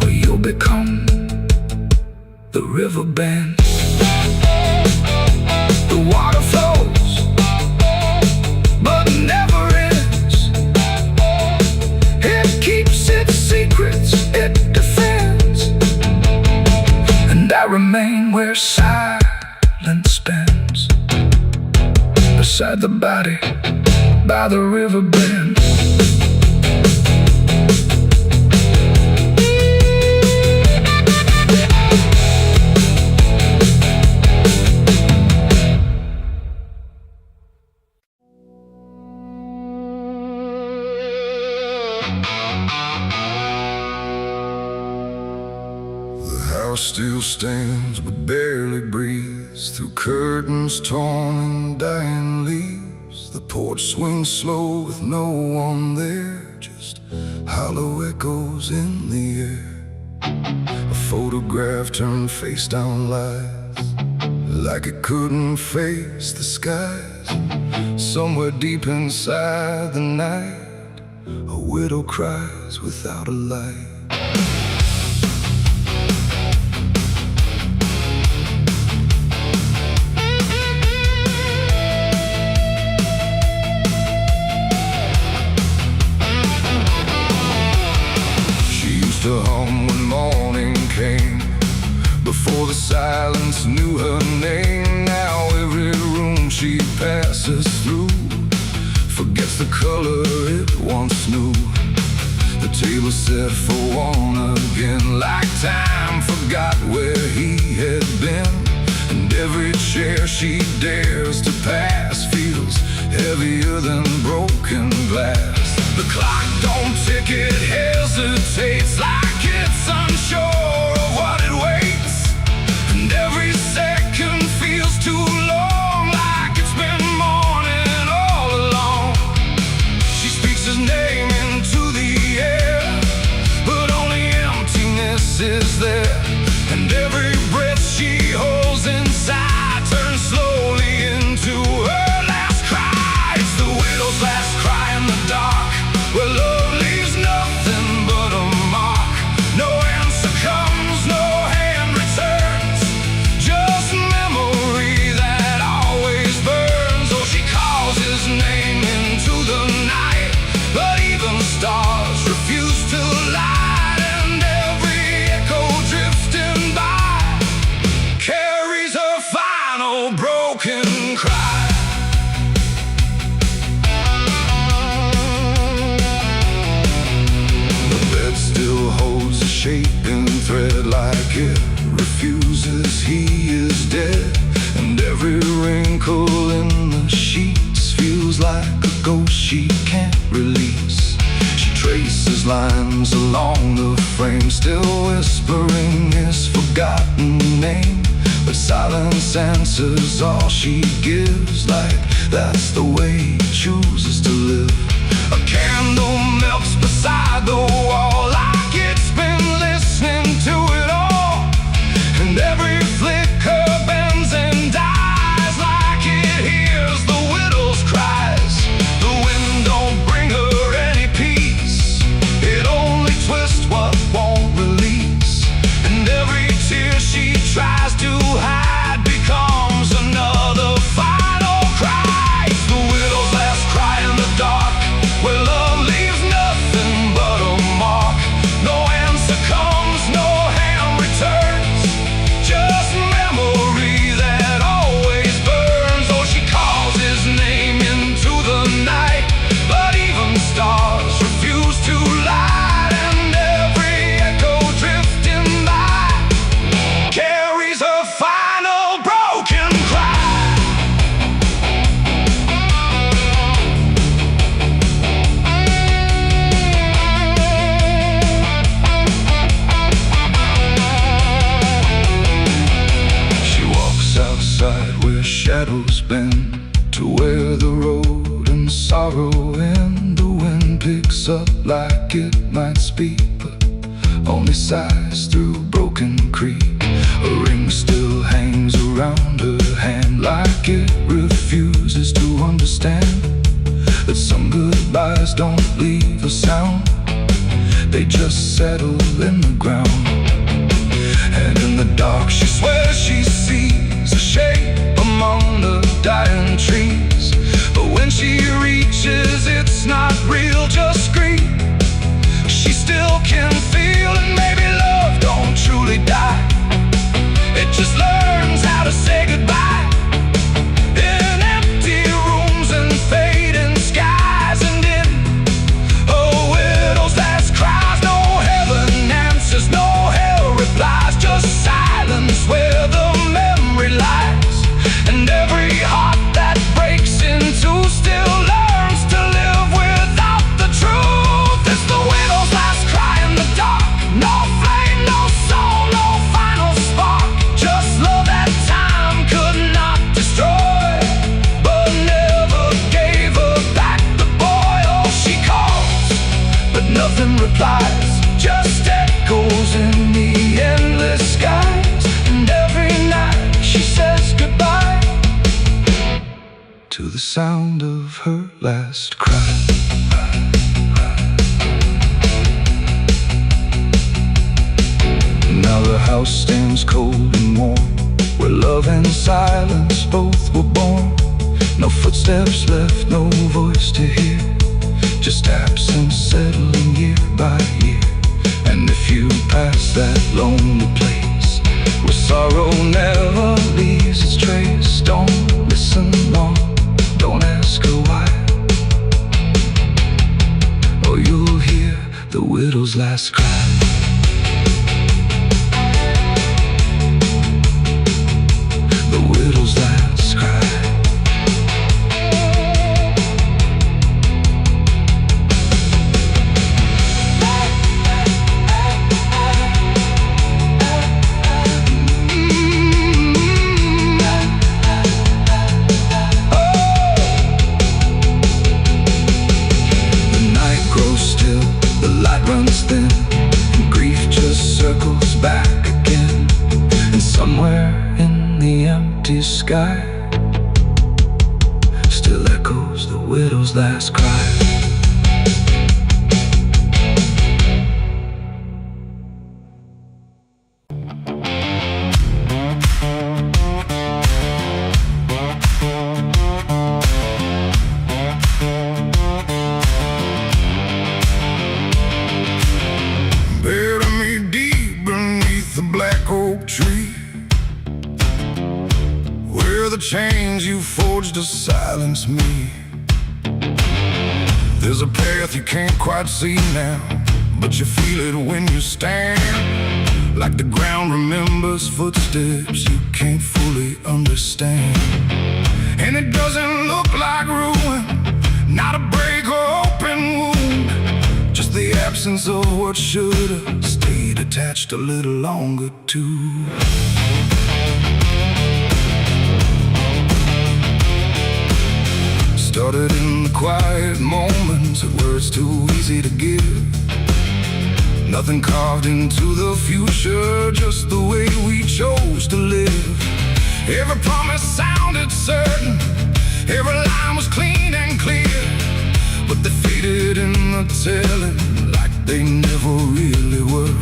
or you'll become the river bend. The water flows, but never ends. It keeps its secrets, it defends. And I remain where silence spends, beside the body, by the river bend. The house still stands but barely breathes through curtains torn and dying leaves. The porch swings slow with no one there, just hollow echoes in the air. A photograph turned face down lies, like it couldn't face the skies. Somewhere deep inside the night, a widow cries without a light. To hum when morning came, before the silence knew her name. Now every room she passes through forgets the color it once knew. The table set for one again, like time forgot where he had been. And every chair she dares to pass feels heavier than broken glass. The clock don't tick, it hesitates, like it's unsure of what it waits. And every second feels too long, like it's been mourning all along. She speaks his name into the air, but only emptiness is there. And every breath she holds inside turns slowly into her last cry. It's the widow's last cry in the dark, where love leaves nothing but a mark. No answer comes, no hand returns, just memory that always burns. Oh, she calls his name into the night, but even stars refuse to light. And every echo drifting by carries her final broken cry. Still holds a shaken thread, like it refuses he is dead. And every wrinkle in the sheets feels like a ghost she can't release. She traces lines along the frame, still whispering his forgotten name. But silence answers all she gives, like that's the way he chooses to live. A candle melts beside the wall, like it's been listening to it all. And every flicker bends and dies, like it hears the widow's cries. The wind don't bring her any peace, it only twists what won't release. And every tear she tries to hide becomes another final cry. It's the widow's last cry in the dark, where love leaves nothing but a mark. No answer comes, no hand returns, just memory that always burns. Oh, she calls his name into the night, but even stars refuse to light. And every echo drifting by carries her final broken cry. Outside where shadows bend, to where the road and sorrow end. The wind picks up like it might speak, but only sighs through broken creek. A ring still hangs around her hand, like it refuses to understand. that some goodbyes don't leave a sound. They just settle in the ground. And in the dark she swears she sees a shape among the dying trees. But when she reaches, it's not real, just grief. She still can feel, and maybe love don't truly die. It just learns how to say goodbye in empty rooms and fading skies. And in a widow's last cries, no heaven answers, no hell replies, just silence where the memory lies. And every heart that breaks in two still learns to live without the truth. It's the widow's last cry in the dark. No flame, no soul, no final spark, just love that time could not destroy, but never gave her back the boy. Oh, she calls, but nothing replies, just echoes in the endless skies. And every night she says goodbye to the sound of her last cry. Now the house stands cold and warm, where love and silence both were born. No footsteps left, no voice to hear, just absence settling year by year. And if you pass that lonely place where sorrow never leaves its trace, don't listen long, don't ask her why. Or you'll hear the widow's last cry. The widow's last cry. Runs thin, and grief just circles back again. And somewhere in the empty sky still echoes the widow's last cry. Tree, where the chains you forged to silence me. There's a path you can't quite see now, but you feel it when you stand. Like the ground remembers footsteps you can't fully understand. And it doesn't look like ruin, not a break or open wound, just the absence of what should have stayed attached a little longer too. Started in the quiet moments where it's too easy to give. Nothing carved into the future, just the way we chose to live. Every promise sounded certain, every line was clean and clear, but they faded in the telling like they never really were.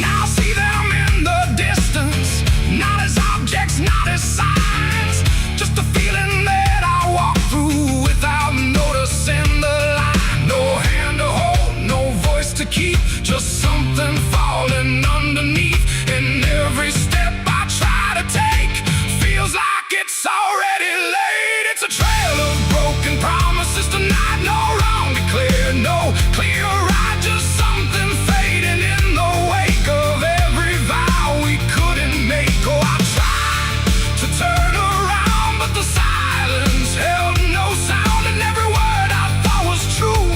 Now I see them in the distance, not as objects, not as signs, just a feeling that I walk through without noticing the line. No hand to hold, no voice to keep, just something falling underneath. And every step I try to take feels like it's already late. It's a trail of broken promises tonight, no wrong declared, no clear right, just something fading in the wake of every vow we couldn't make. Oh, I tried to turn around, but the silence held no sound, and every word I thought was true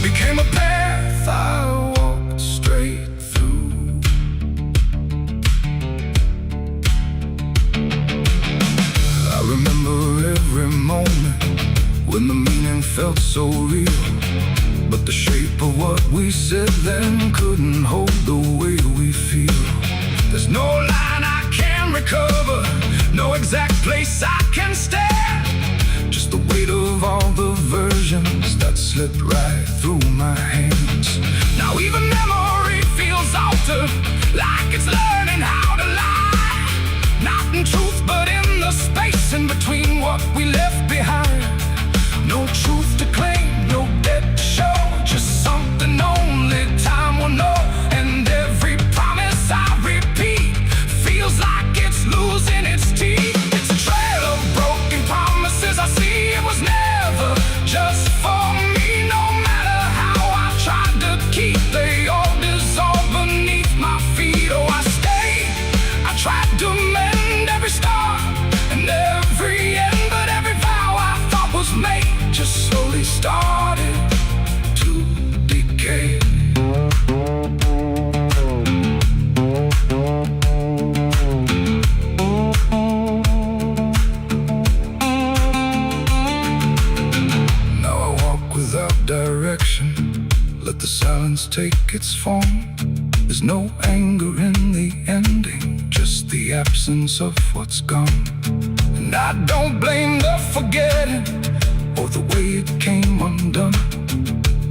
became a path I walked straight through. I remember every moment when the meaning felt so real, but the shape of what we said then couldn't hold the way we feel. There's no line I can recover, no exact place I can stand, just the weight of all the versions slipped right through my hands. Now even memory feels altered, like it's learning how to lie. Not in truth, but in the space in between what we left behind. No truth to claim, no debt to show, just something only time will know. And every promise I repeat feels like it's losing its teeth. It's a trail of broken promises I see. It was never just for me. No matter how I tried to keep, they all dissolve beneath my feet. Oh, I stayed, I tried to mend every star and every end, but every vow I thought was made just slowly started to decay. Now I walk without direction, let the silence take its form. There's no anger in the ending, just the absence of what's gone. And I don't blame the forgetting or the way it came undone.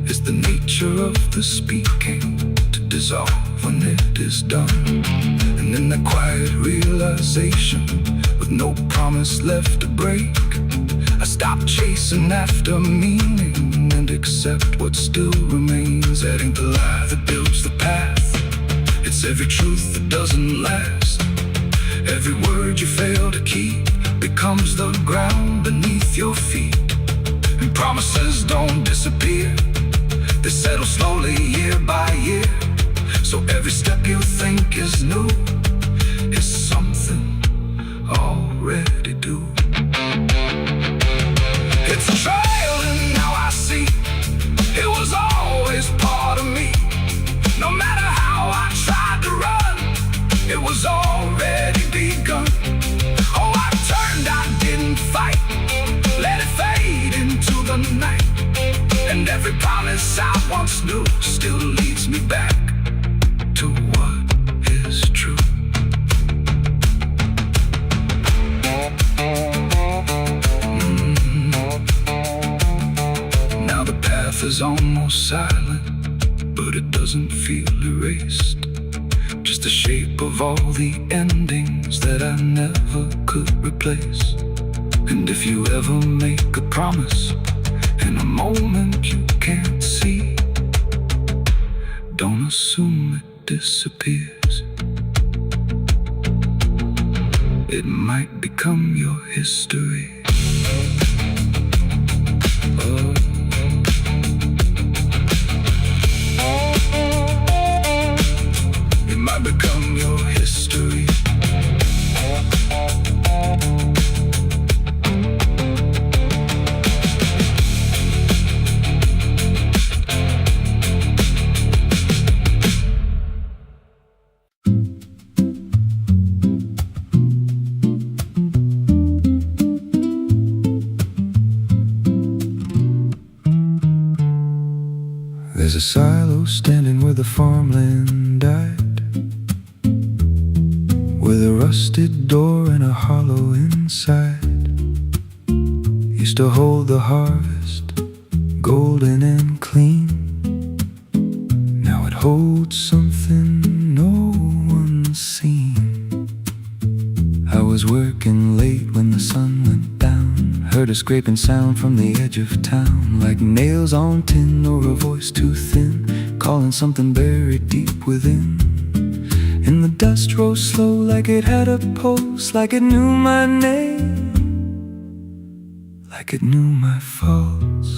It's the nature of the speaking to dissolve when it is done. And in the quiet realization, with no promise left to break, I stop chasing after meaning and accept what still remains. That ain't the lie that builds the path, it's every truth that doesn't last. Every word you fail to keep becomes the ground beneath your feet. And promises don't disappear, they settle slowly year by year. So every step you think is new is something already due. It's a trail and now I see it was always part of me. No matter how I tried to run, it was already begun. Oh, I turned, I didn't fight, let it fade into the night. And every promise I once knew still leads me back to what is true. Now the path is almost silent, but it doesn't feel erased. Just the shape of all the endings that I never could replace. And if you ever make a promise in a moment you can't see, don't assume it disappears. It might become your history. Oh. It might become your history. There's a silo standing where the farmland died, with a rusted door and a hollow inside. Used to hold the harvest, golden and clean. Now it holds something no one's seen. I was working late when the sun went down, heard a scraping sound from the edge of town, like nails on tin or a voice too thin, calling something buried deep within. And the dust rose slow like it had a pulse, like it knew my name, like it knew my faults.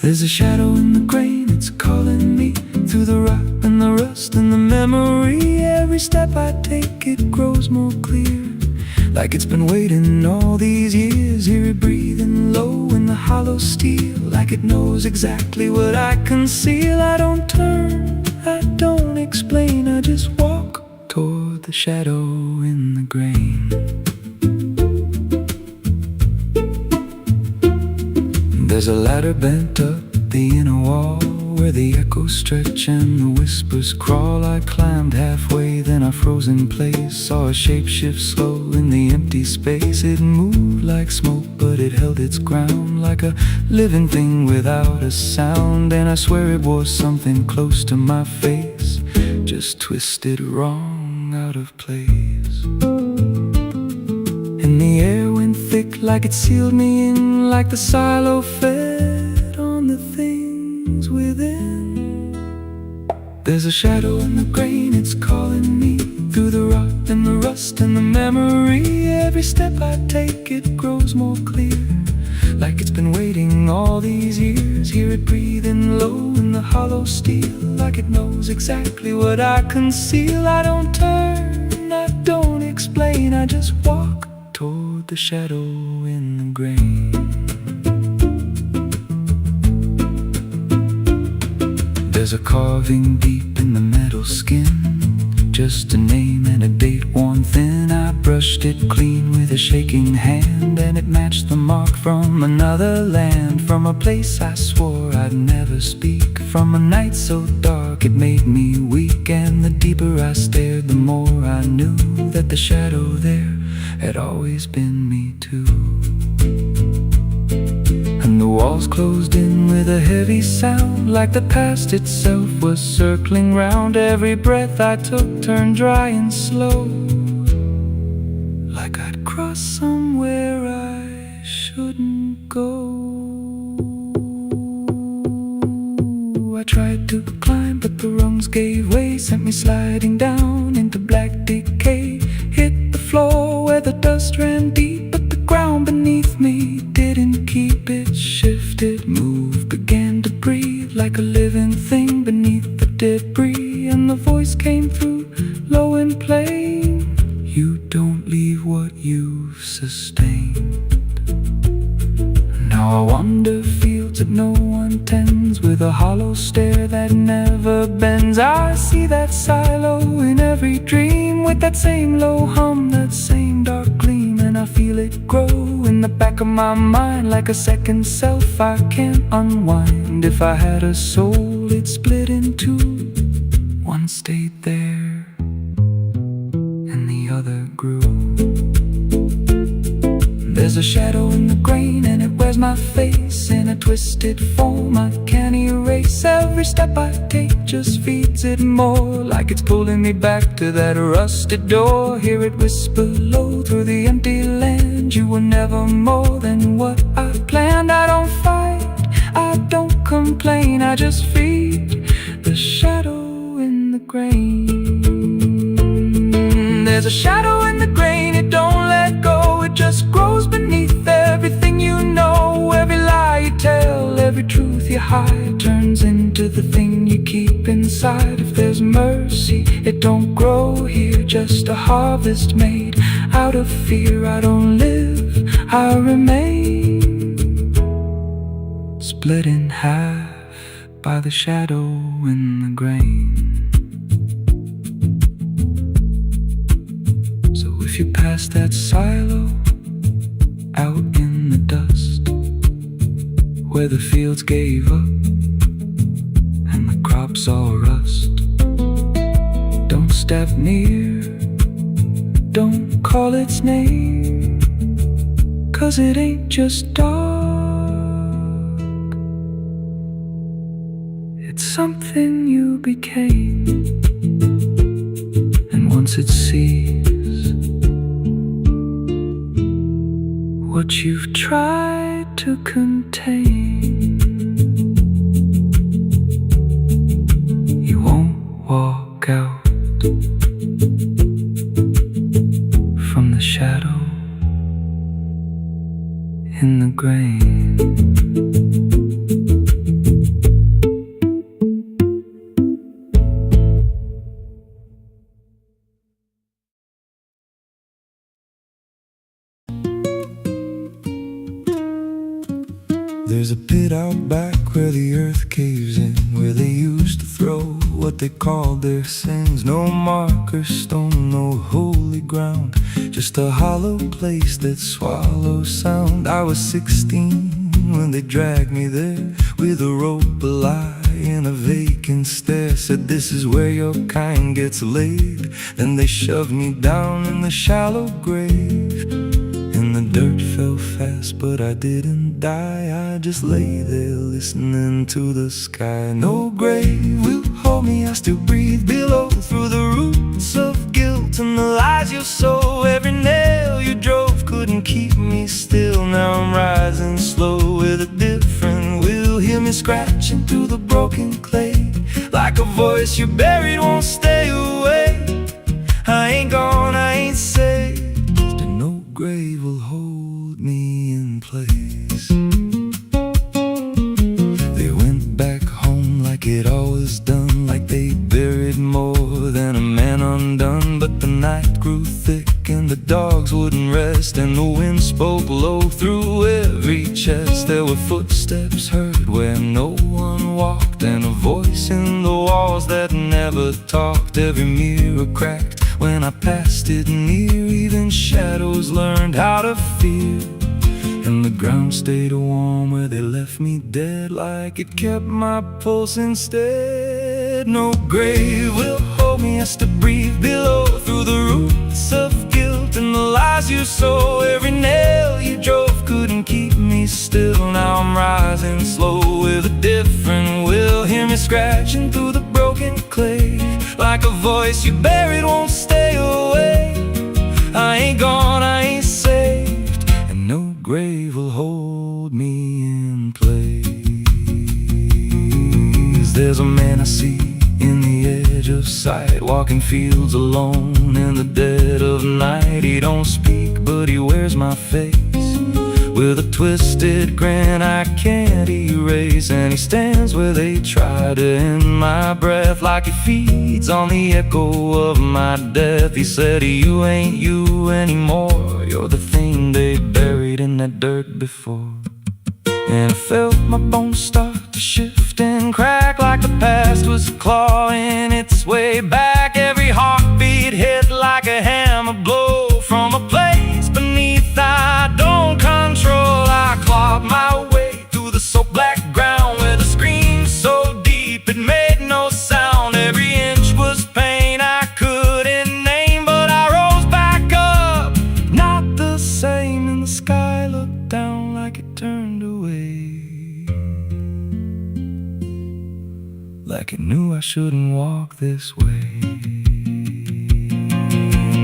There's a shadow in the grain, it's calling me through the rot and the rust and the memory. Every step I take it grows more clear, like it's been waiting all these years. Hear it breathing low in the hollow steel, like it knows exactly what I conceal. I don't turn, I don't explain, I just walk toward the shadow in the grain. There's a ladder bent up the inner wall, where the echoes stretch and the whispers crawl. I climbed halfway, then I froze in place. Saw a shape shift slow in the empty space. It moved like smoke, but it held its ground, like a living thing without a sound. And I swear it was something close to my face, just twisted wrong, out of place. And the air went thick like it sealed me in, like the silo fed on the things within. There's a shadow in the grain, it's calling me through the rot and the rust and the memory. Every step I take, it grows more clear, like it's been waiting all these years. Hear it breathing low in the hollow steel, like it knows exactly what I conceal. I don't turn, I don't explain, I just walk toward the shadow in the grain. There's a carving deep in the metal skin, just a name and a date worn thin. I brushed it clean with a shaking hand, and it matched the mark from another land, from a place I swore I'd never speak, from a night so dark it made me weak. And the deeper I stared, the more I knew that the shadow there had always been me too. And the walls closed in with a heavy sound, like the past itself was circling round. Every breath I took turned dry and slow, like I'd crossed somewhere I shouldn't go. I tried to climb, but the rungs gave way, sent me sliding down into black decay. Hit the floor where the dust ran deep, but the ground beneath me didn't keep. It shifted, moved, began to breathe, like a living thing beneath the debris. And the voice came through, low and plain: you don't leave what you've sustained. Now I wander fields that no one tends, with a hollow stare that never bends. I see that silo in every dream, with that same low hum, that same dark gleam. And I feel it grow in the back of my mind, like a second self I can't unwind. If I had a soul, it'd split in two. One stayed there, and the other grew. There's a shadow in the grain, and it wears my face in a twisted form I can't erase. Every step I take just feeds it more, like it's pulling me back to that rusted door. Hear it whisper low through the empty land: you were never more than what I planned. I don't fight, I don't complain, I just feed the shadow in the grain. There's a shadow in the grain, it don't let go, it just grows beneath everything you know. Every lie you tell, every truth you hide, turns into the thing you keep inside. If there's mercy, it don't grow here, just a harvest made out of fear. I don't live, I remain, split in half by the shadow in the grain. If you pass that silo out in the dust, where the fields gave up and the crops all rust, don't step near, don't call its name, 'cause it ain't just dark, it's something you became. And once it sees what you've tried to contain, you won't walk out from the shadow in the grain. There's a pit out back where the earth caves in, where they used to throw what they called their sins. No marker stone, no holy ground, just a hollow place that swallows sound. I was 16 when they dragged me there, with a rope, a lie, in a vacant stare, said this is where your kind gets laid. Then they shoved me down in the shallow grave, and the dirt fell fast, but I didn't die. I just lay there listening to the sky. No grave will hold me, I still breathe below, through the roots of guilt and the lies you sow. Every nail you drove couldn't keep me still. Now I'm rising slow with a different will. Hear me scratching through the broken clay, like a voice you buried won't stay away. I ain't gone, I ain't saved, and no grave will hold me in place. They went back home like it always done, like they buried more than a man undone. But the night grew thick and the dogs wouldn't rest, and the wind spoke low through every chest. There were footsteps heard where no one walked, and a voice in the walls that never talked. Every mirror cracked when I passed it near, even shadows learned how to fear. And the ground stayed warm where they left me dead, like it kept my pulse instead. No grave will hold me, I still breathe below, through the roots of guilt and the lies you sow. Every nail you drove couldn't keep me still. Now I'm rising slow with a different will. Hear me scratching through the broken clay, like a voice you buried won't stay away. I ain't gone, I ain't saved, and no grave will hold me in place. There's a man I see in the edge of sight, walking fields alone in the dead of night. He don't speak, but he wears my face with a twisted grin I can't erase. And he stands where they try to end my breath, like he feeds on the echo of my death. He said, you ain't you anymore, you're the thing they buried in that dirt before. And I felt my bones start to shift and crack, like the past was clawing its way back. Every heartbeat hit like a hammer blow from a place beneath I don't control. I clawed my way through the soap black ground, where the scream so deep it made no sound. Every inch was pain I couldn't name, but I rose back up, not the same. And the sky looked down like it turned away, like it knew I shouldn't walk this way.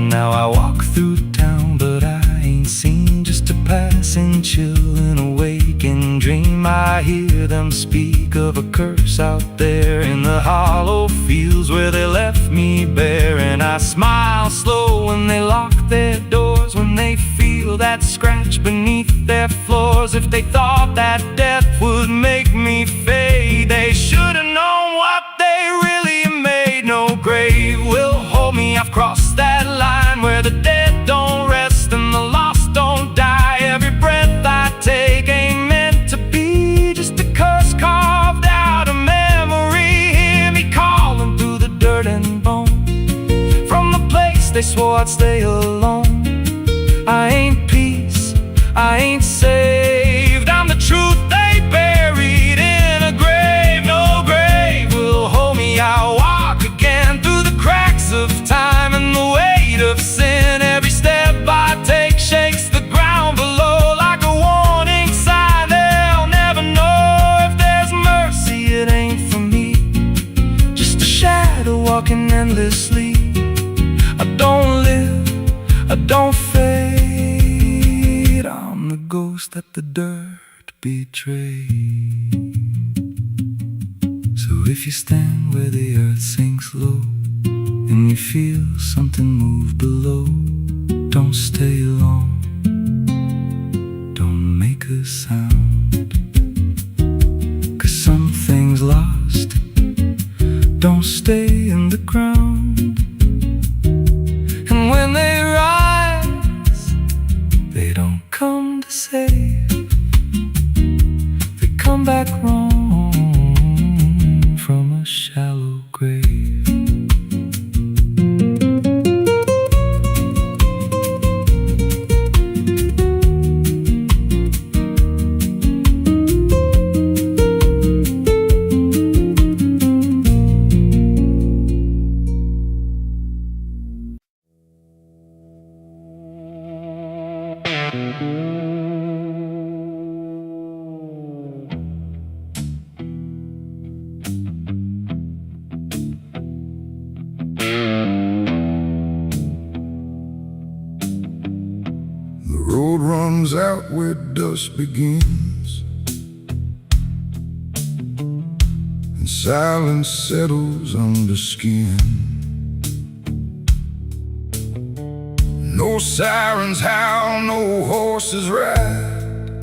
Now I walk through town, but I ain't seen, just a passing chill in a waking dream. I hear them speak of a curse out there in the hollow fields where they left me bare. And I smile slow when they lock their doors, when they feel that scratch beneath their floors. If they thought that death would make me fade, they should've known what they really made. No grave will hold me, I've crossed that line where the dead don't rest and the lost don't die. Every breath I take ain't meant to be, just a curse carved out of memory. Hear me calling through the dirt and bone, from the place they swore I'd stay alone. I ain't peace, I ain't saved, I'm the truth they buried in a grave. No grave will hold me, I'll walk again through the cracks of time and the weight of sin. Every step I take shakes the ground below, like a warning sign. They'll never know if there's mercy, it ain't for me, just a shadow walking endlessly. I don't live, I don't fade, I'm the ghost that the dirt betrayed. So if you stand where the earth sinks low and you feel something move below, don't stay long, don't make a sound, 'cause something's lost, don't stay in the ground. And when they rise, they don't come to save, they come back wrong from a shallow grave. comes out where dusk begins, and silence settles under skin. No sirens howl, no horses ride,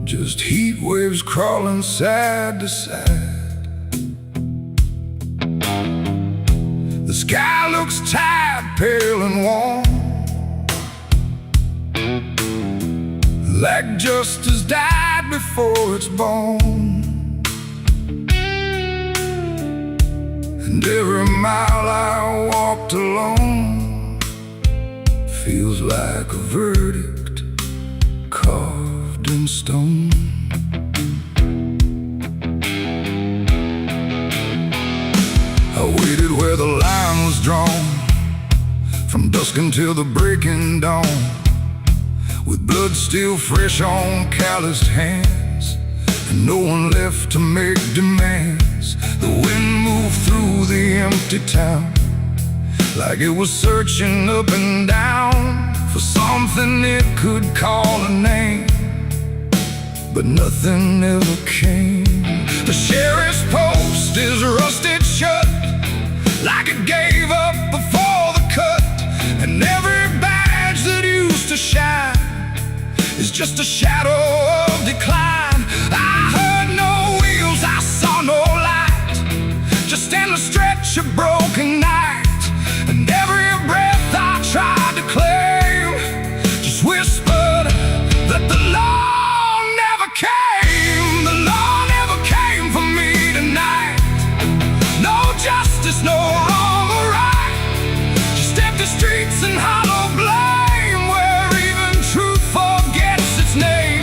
just heat waves crawling side to side. The sky looks tired, pale and warm, like justice died before it's born. And every mile I walked alone feels like a verdict carved in stone. I waited where the line was drawn, from dusk until the breaking dawn, with blood still fresh on calloused hands, and no one left to make demands. The wind moved through the empty town, like it was searching up and down for something it could call a name, but nothing ever came. The sheriff's post is rusted shut, like it gave up before the cut, and every badge that used to shine is just a shadow of decline. I heard no wheels, I saw no light, just endless stretch of broken night. And every breath I tried to claim just whispered that the law never came. The law never came for me tonight. No justice, no wrong or right, just empty streets and hollow blame, where even truth forgets its name.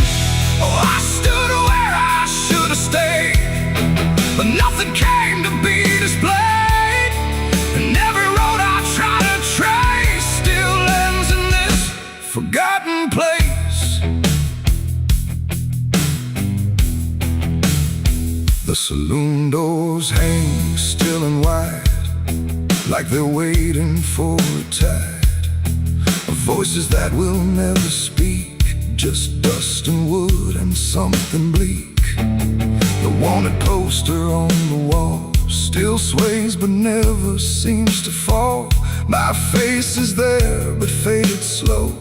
Oh, I stood where I should have stayed, but nothing came to be displayed. And every road I try to trace still ends in this forgotten place. The saloon doors hang still and wide, like they're waiting for a tide of voices that will never speak, just dust and wood and something bleak. The wanted poster on the wall still sways but never seems to fall. My face is there but faded slow,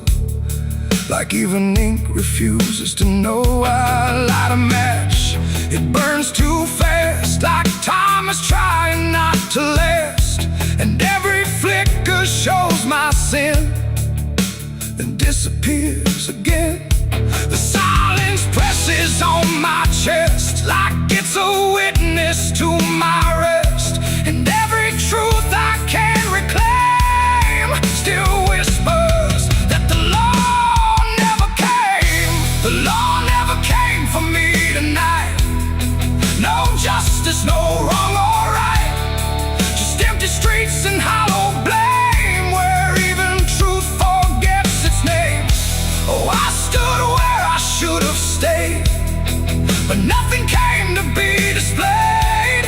like even ink refuses to know. I light a match, it burns too fast, like time is trying not to last. And every flicker shows my sin, then disappears again. The silence presses on my chest, like it's a witness to my rest. And every truth I can reclaim still whispers that the law never came. The law never came for me tonight. No justice, no wrong or right, just empty streets and hollow blame, where even truth forgets its name. Oh, I stood where I should have stayed, but nothing came to be displayed.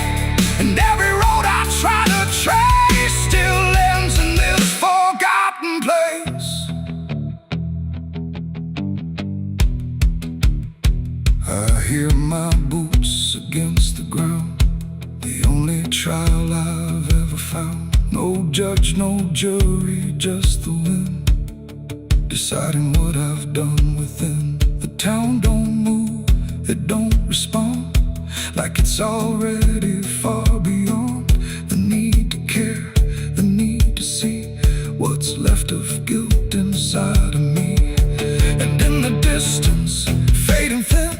And every road I try to trace still ends in this forgotten place. I hear my boots against the ground, the only trial I've ever found. No judge, no jury, just the wind deciding what I've done within. The town don't move, it don't respond, like it's already far beyond the need to care, the need to see what's left of guilt inside of me. And in the distance, fading thin,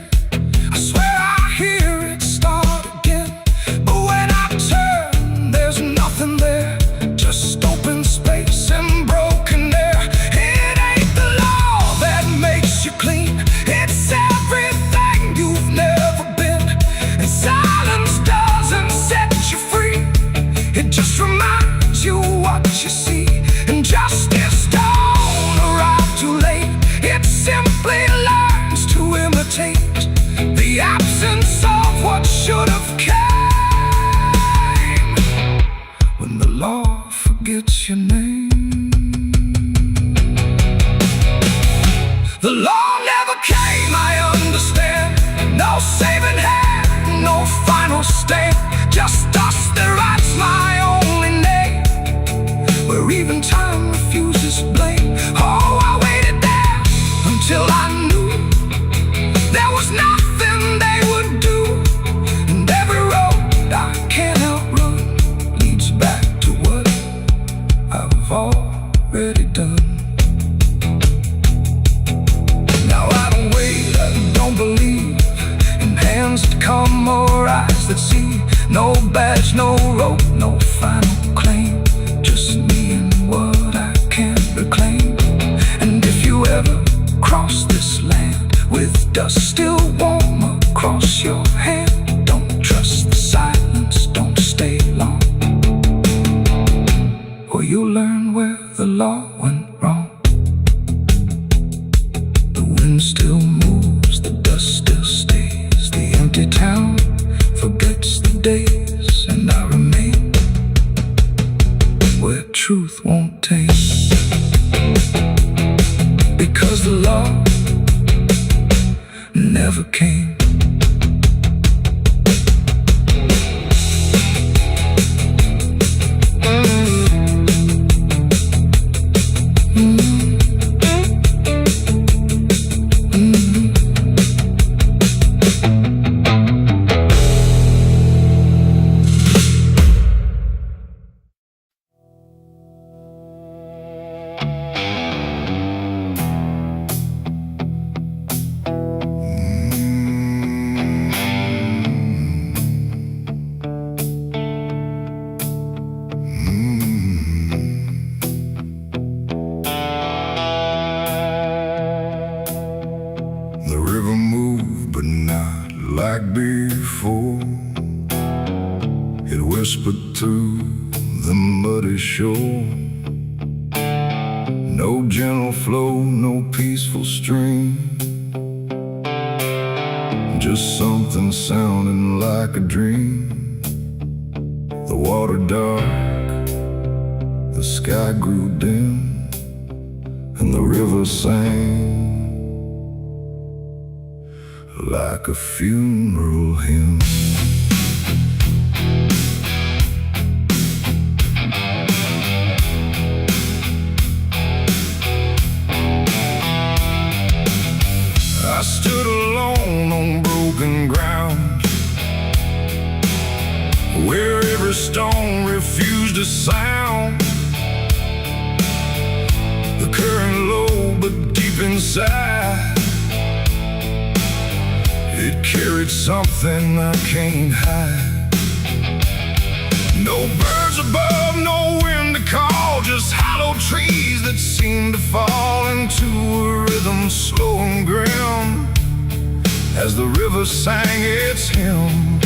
I swear I hear it start again. But when I turn, there's nothing there, just open space and broken air. It ain't the law that makes you clean, it's everything you've never been. And silence doesn't set you free, it just reminds you what you see. And justice don't arrive too late, it simply learns to imitate the absence of what should have came. When the law forgets your name. the sea. No badge, no rope, no final claim. Just me and what I can't reclaim. And if you ever cross this land with dust still warm across your hand, don't trust the silence, don't stay long, or you'll learn where the law went wrong. The wind still moves, the dust still stays. The empty town forgets the days, and I remain where truth won't taste. Because the law never came. Like before, it whispered through the muddy shore. No gentle flow, no peaceful stream, just something sounding like a dream. The water dark, the sky grew dim, and the river sang like a funeral hymn. I stood alone on broken ground, where every stone refused a sound. The current low but deep inside, it carried something I can't hide. No birds above, no wind to call, just hollow trees that seemed to fall into a rhythm slow and grim as the river sang its hymn.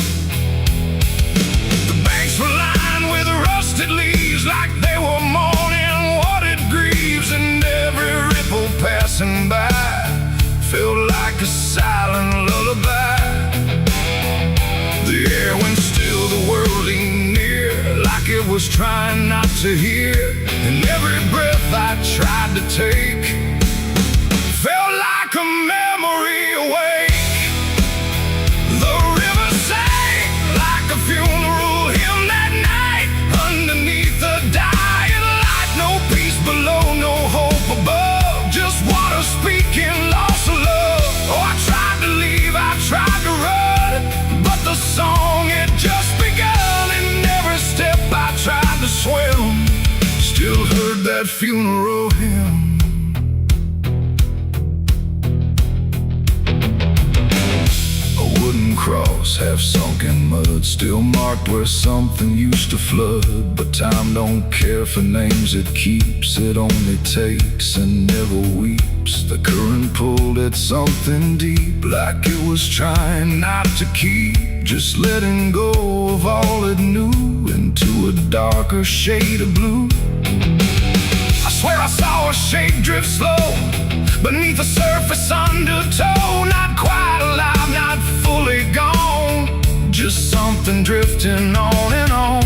The banks were lined with rusted leaves, like they were mourning what it grieves, and every ripple passing by felt like a silent lullaby. The air went still, the world leaned near, like it was trying not to hear. And every breath I tried to take felt like a memory awake. The river sang like a funeral hymn that night, underneath the dying light. No peace below, no hope above, just water speaking lost love. Oh, I tried to leave, I tried to run, but the song had just begun. And every step I tried to swim still heard that funeral hymn. A wooden cross, half sunk in mud, still marked where something used to flood. But time don't care for names it keeps, it only takes and never weeps. The current pulled at something deep, like it was trying not to keep, just letting go of all it knew into a darker shade of blue. I swear I saw a shape drift slow beneath the surface undertow, not quite alive, not fully gone, just something drifting on and on.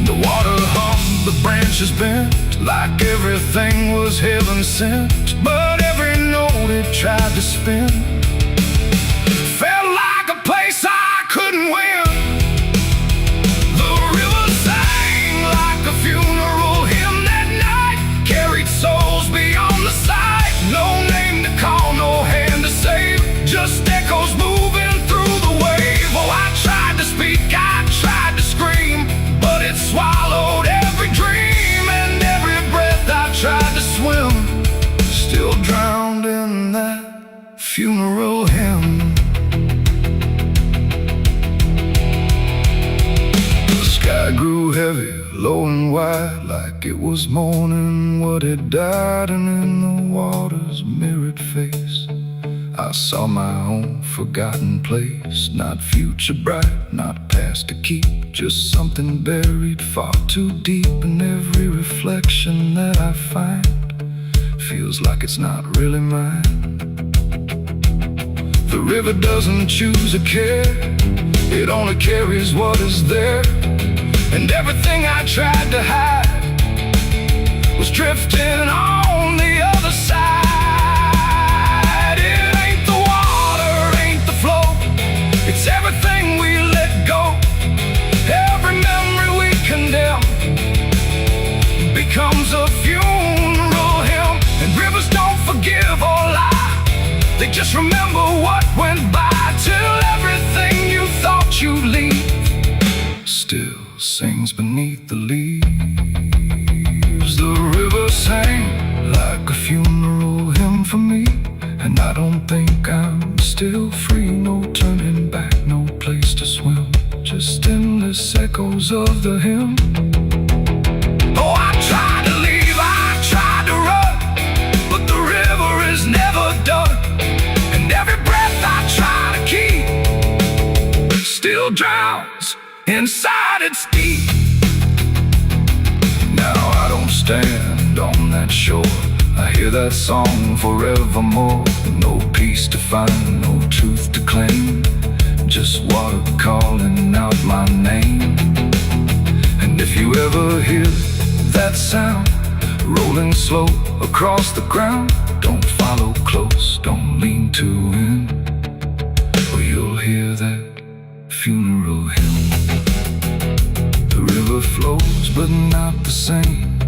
The water hummed, the branches bent, like everything was heaven sent. But every note it tried to spin felt like a place I couldn't win. The river sang like a funeral hymn that night, carried souls beyond the sight. No name to call, no hand to save, just echoes moving through the wave. Oh, I tried to speak, I tried to scream, but it swallowed every dream. And every breath I tried to swim still drowned in that funeral hymn. heavy, low and wide, like it was mourning what had died. And in the water's mirrored face, I saw my own forgotten place. Not future bright, not past to keep, just something buried far too deep. And every reflection that I find feels like it's not really mine. The river doesn't choose a care, it only carries what is there. And everything I tried to hide was drifting on the other side. It ain't the water, ain't the flow, it's everything we let go. Every memory we condemn becomes a funeral hymn. And rivers don't forgive or lie, they just remember what went by, till everything you thought you'd leave still sings beneath the leaves. The river sang like a funeral hymn for me, and I don't think I'm still free. No turning back, no place to swim, just endless echoes of the hymn. Oh, I tried to leave, I tried to run, but the river is never done. And every breath I try to keep still drowns inside its deep. Now I don't stand on that shore, I hear that song forevermore. No peace to find, no truth to claim, just water calling out my name. And if you ever hear that sound rolling slow across the ground, don't follow close, don't lean too in, or you'll hear that funeral hymn. The river flows, but not the same.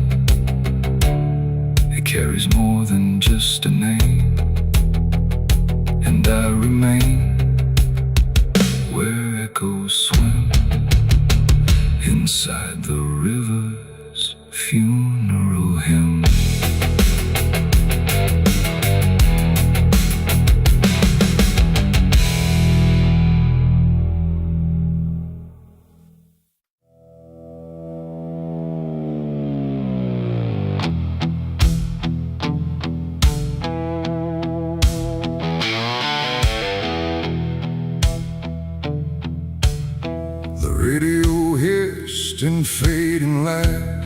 It carries more than just a name. And I remain where echoes swim, inside the river's funeral hymn. The radio hissed in fading light,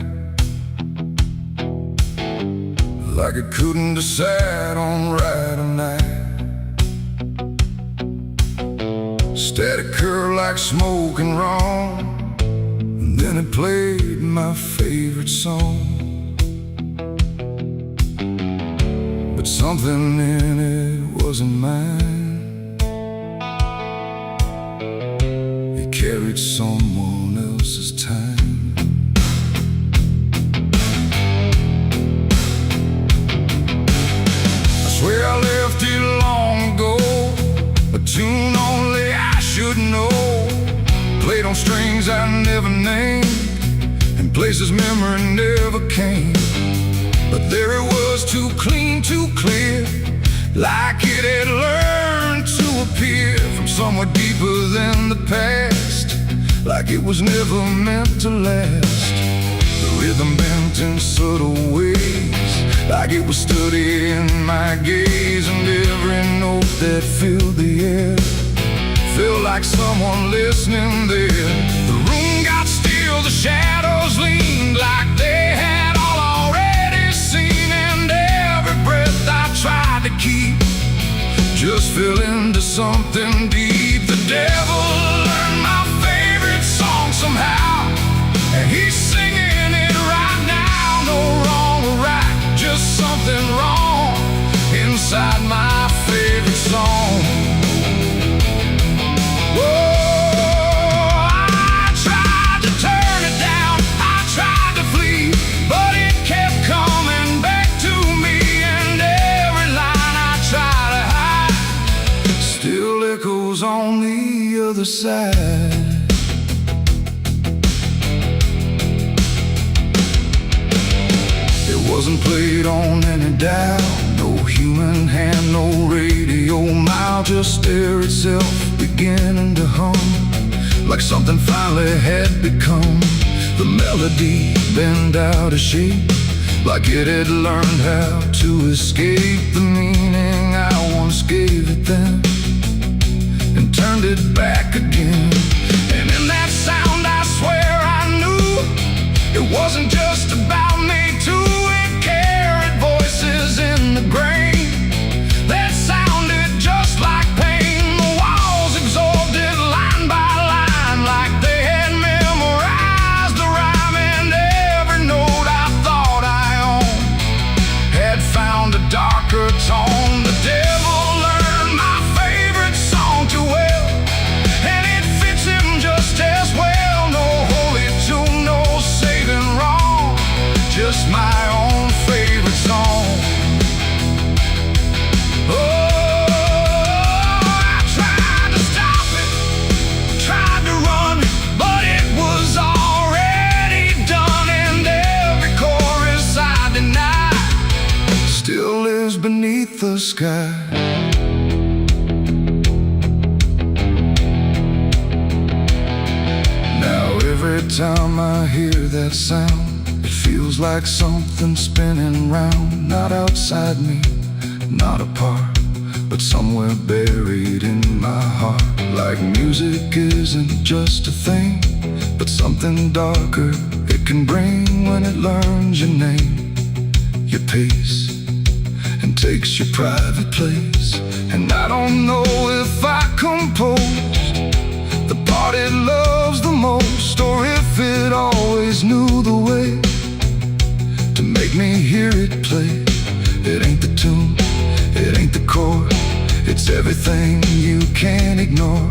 like it couldn't decide on right or night. Static curl like smoke and wrong, and then it played my favorite song. But something in it wasn't mine, carried someone else's time. I swear I left it long ago, a tune only I should know, played on strings I never named, and places memory never came. But there it was, too clean, too clear, like it had learned to appear from somewhere deeper than the past, like it was never meant to last. The rhythm bent in subtle ways, like it was studying my gaze. And every note that filled the air felt like someone listening there. The room got still, the shadows leaned like they had all already seen. And every breath I tried to keep just fell into something deep. The devil learned my favorite song somehow, and he's singing it right now. No wrong or right, just something wrong inside my favorite song. Whoa, I tried to turn it down, I tried to flee, but it kept coming back to me. And every line I try to hide still echoes on the other side. It wasn't played on any dial, no human hand, no radio mile, just air itself beginning to hum, like something finally had become The melody bent out of shape, like it had learned how to escape the meaning I once gave it then, and turned it back again. And in that sound I swear I knew it wasn't just about me too. It carried voices in the grain that sounded just like pain. The walls absorbed it line by line, like they had memorized the rhyme. And every note I thought I owned had found a darker tone. The devil learned my favorite song too well, and it fits him just as well. No holy tune, no saving wrong, just my own favorite song. Beneath the sky. Now every time I hear that sound, it feels like something spinning round. Not outside me, not apart, but somewhere buried in my heart. Like music isn't just a thing, but something darker it can bring when it learns your name, your pace, and takes your private place. And I don't know if I composed the part it loves the most, or if it always knew the way to make me hear it play. It ain't the tune, it ain't the chord, it's everything you can't ignore.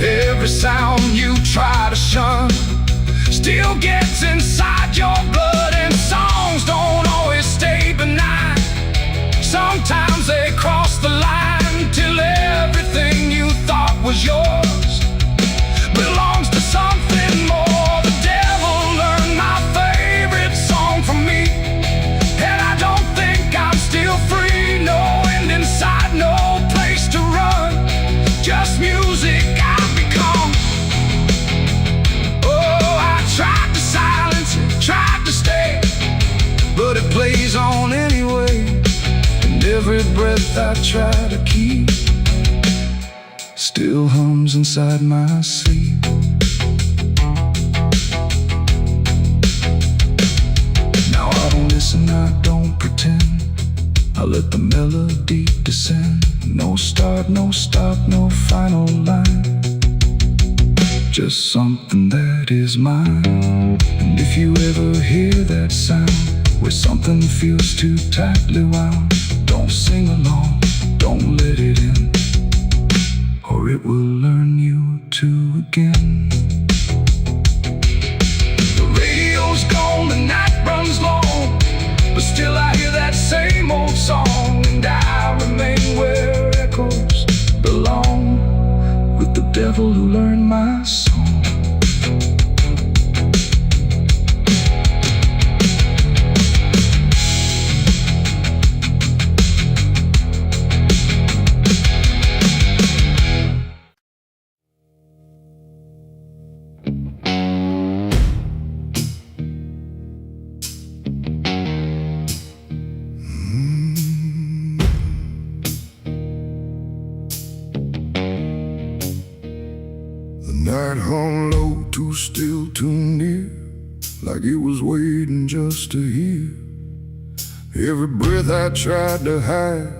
Every sound you try to shun still gets inside your blood. And songs don't always stay benign, sometimes they cross the line, till everything you thought was yours belongs to something more. The devil learned my favorite song from me, and I don't think I'm still free. No end inside, no place to run, just music I've become. Oh, I tried to silence it, tried to stay, but it plays on anyway. Every breath I try to keep still hums inside my sleep. Now I don't listen, I don't pretend, I let the melody descend. No start, no stop, no final line, just something that is mine. And if you ever hear that sound where something feels too tightly wound, don't sing along, don't let it in, or it will learn you to again. The radio's gone, the night runs long, but still I hear that same old song. And I remain where echoes belong, with the devil who learned my song. Night hung low, too still, too near, like it was waiting just to hear. Every breath I tried to hide,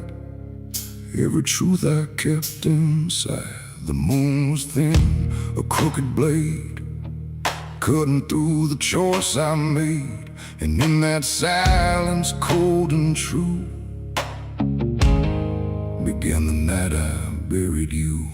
every truth I kept inside. The moon was thin, a crooked blade, cutting through the choice I made. And in that silence, cold and true, began the night I buried you.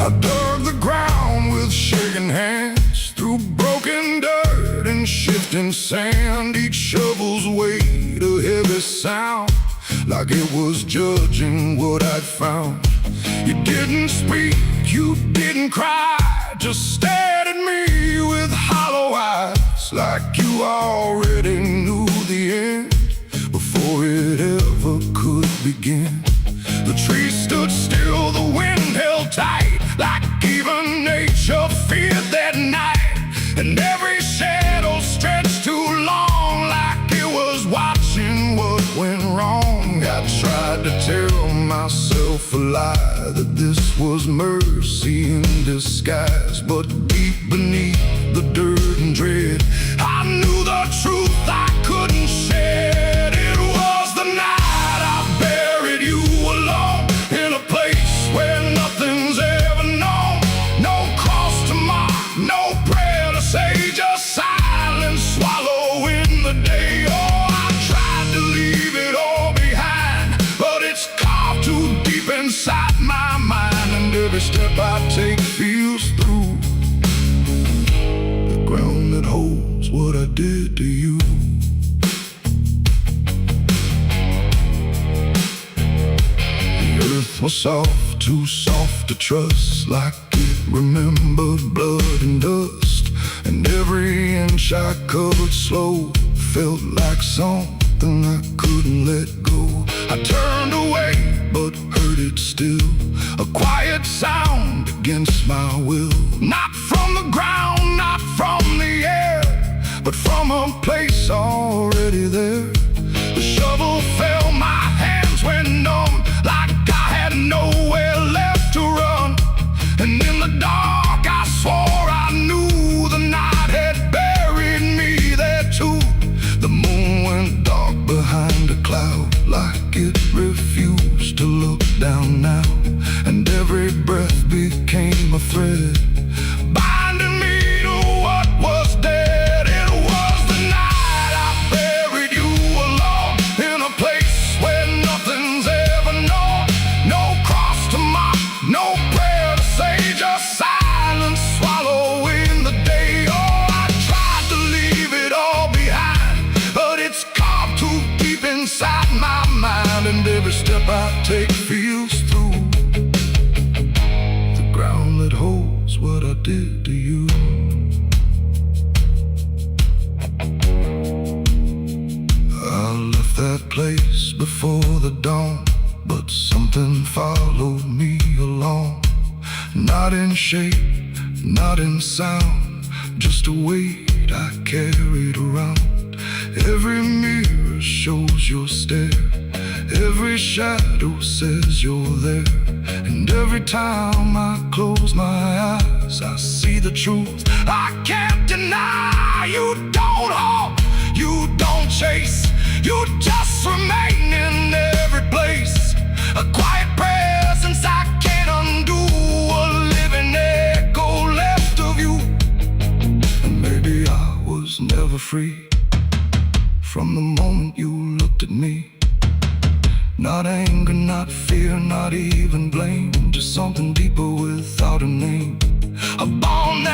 I dug the ground with shaking hands, through broken dirt and shifting sand. Each shovel's weight a heavy sound, like it was judging what I'd found. You didn't speak, you didn't cry, just stared at me with hollow eyes, like you already knew the end. again. The trees stood still, the wind held tight, like even nature feared that night. And every shadow stretched too long, like it was watching what went wrong. I tried to tell myself a lie, that this was mercy in disguise. But deep beneath the dirt and dread, I knew the truth I couldn't shed. It was the night I buried you alone, in a place where nothing's ever known. No cross to mark, no prayer to say, just silence swallowing the day. Oh, I tried to leave it all behind, but it's carved too deep inside my mind. And every step I take feels through the ground that holds what I did to you. The earth was soft, too soft to trust, like it remembered blood and dust. And every inch I covered slow felt like something I couldn't let go. I turned away, but heard it still, a quiet sound against my will. Not from the ground, not from the air, but from a place already there. The shovel fell, my hands went numb, like I had nowhere left to run. And in the dark I swore I knew the night had buried me there too. The moon went dark behind a cloud, like it refused to look down now. And every breath became a thread, binding me to what was dead. It was the night I buried you alone, in a place where nothing's ever known. No cross to mark, no prayer to say, just silence swallowing the day. Oh, I tried to leave it all behind, but it's carved too deep inside my mind. And every step I take feels through the ground that holds what I did to you. I left that place before the dawn, but something followed me along. Not in shape, not in sound, just a weight I carried around. Every mirror shows your stare, every shadow says you're there. And every time I close my eyes, I see the truth I can't deny. You don't hope, you don't chase, you just remain in every place. A quiet presence I can't undo, a living echo left of you. And maybe I was never free from the moment you looked at me. Not anger, not fear, not even blame, just something deeper without a name. A bond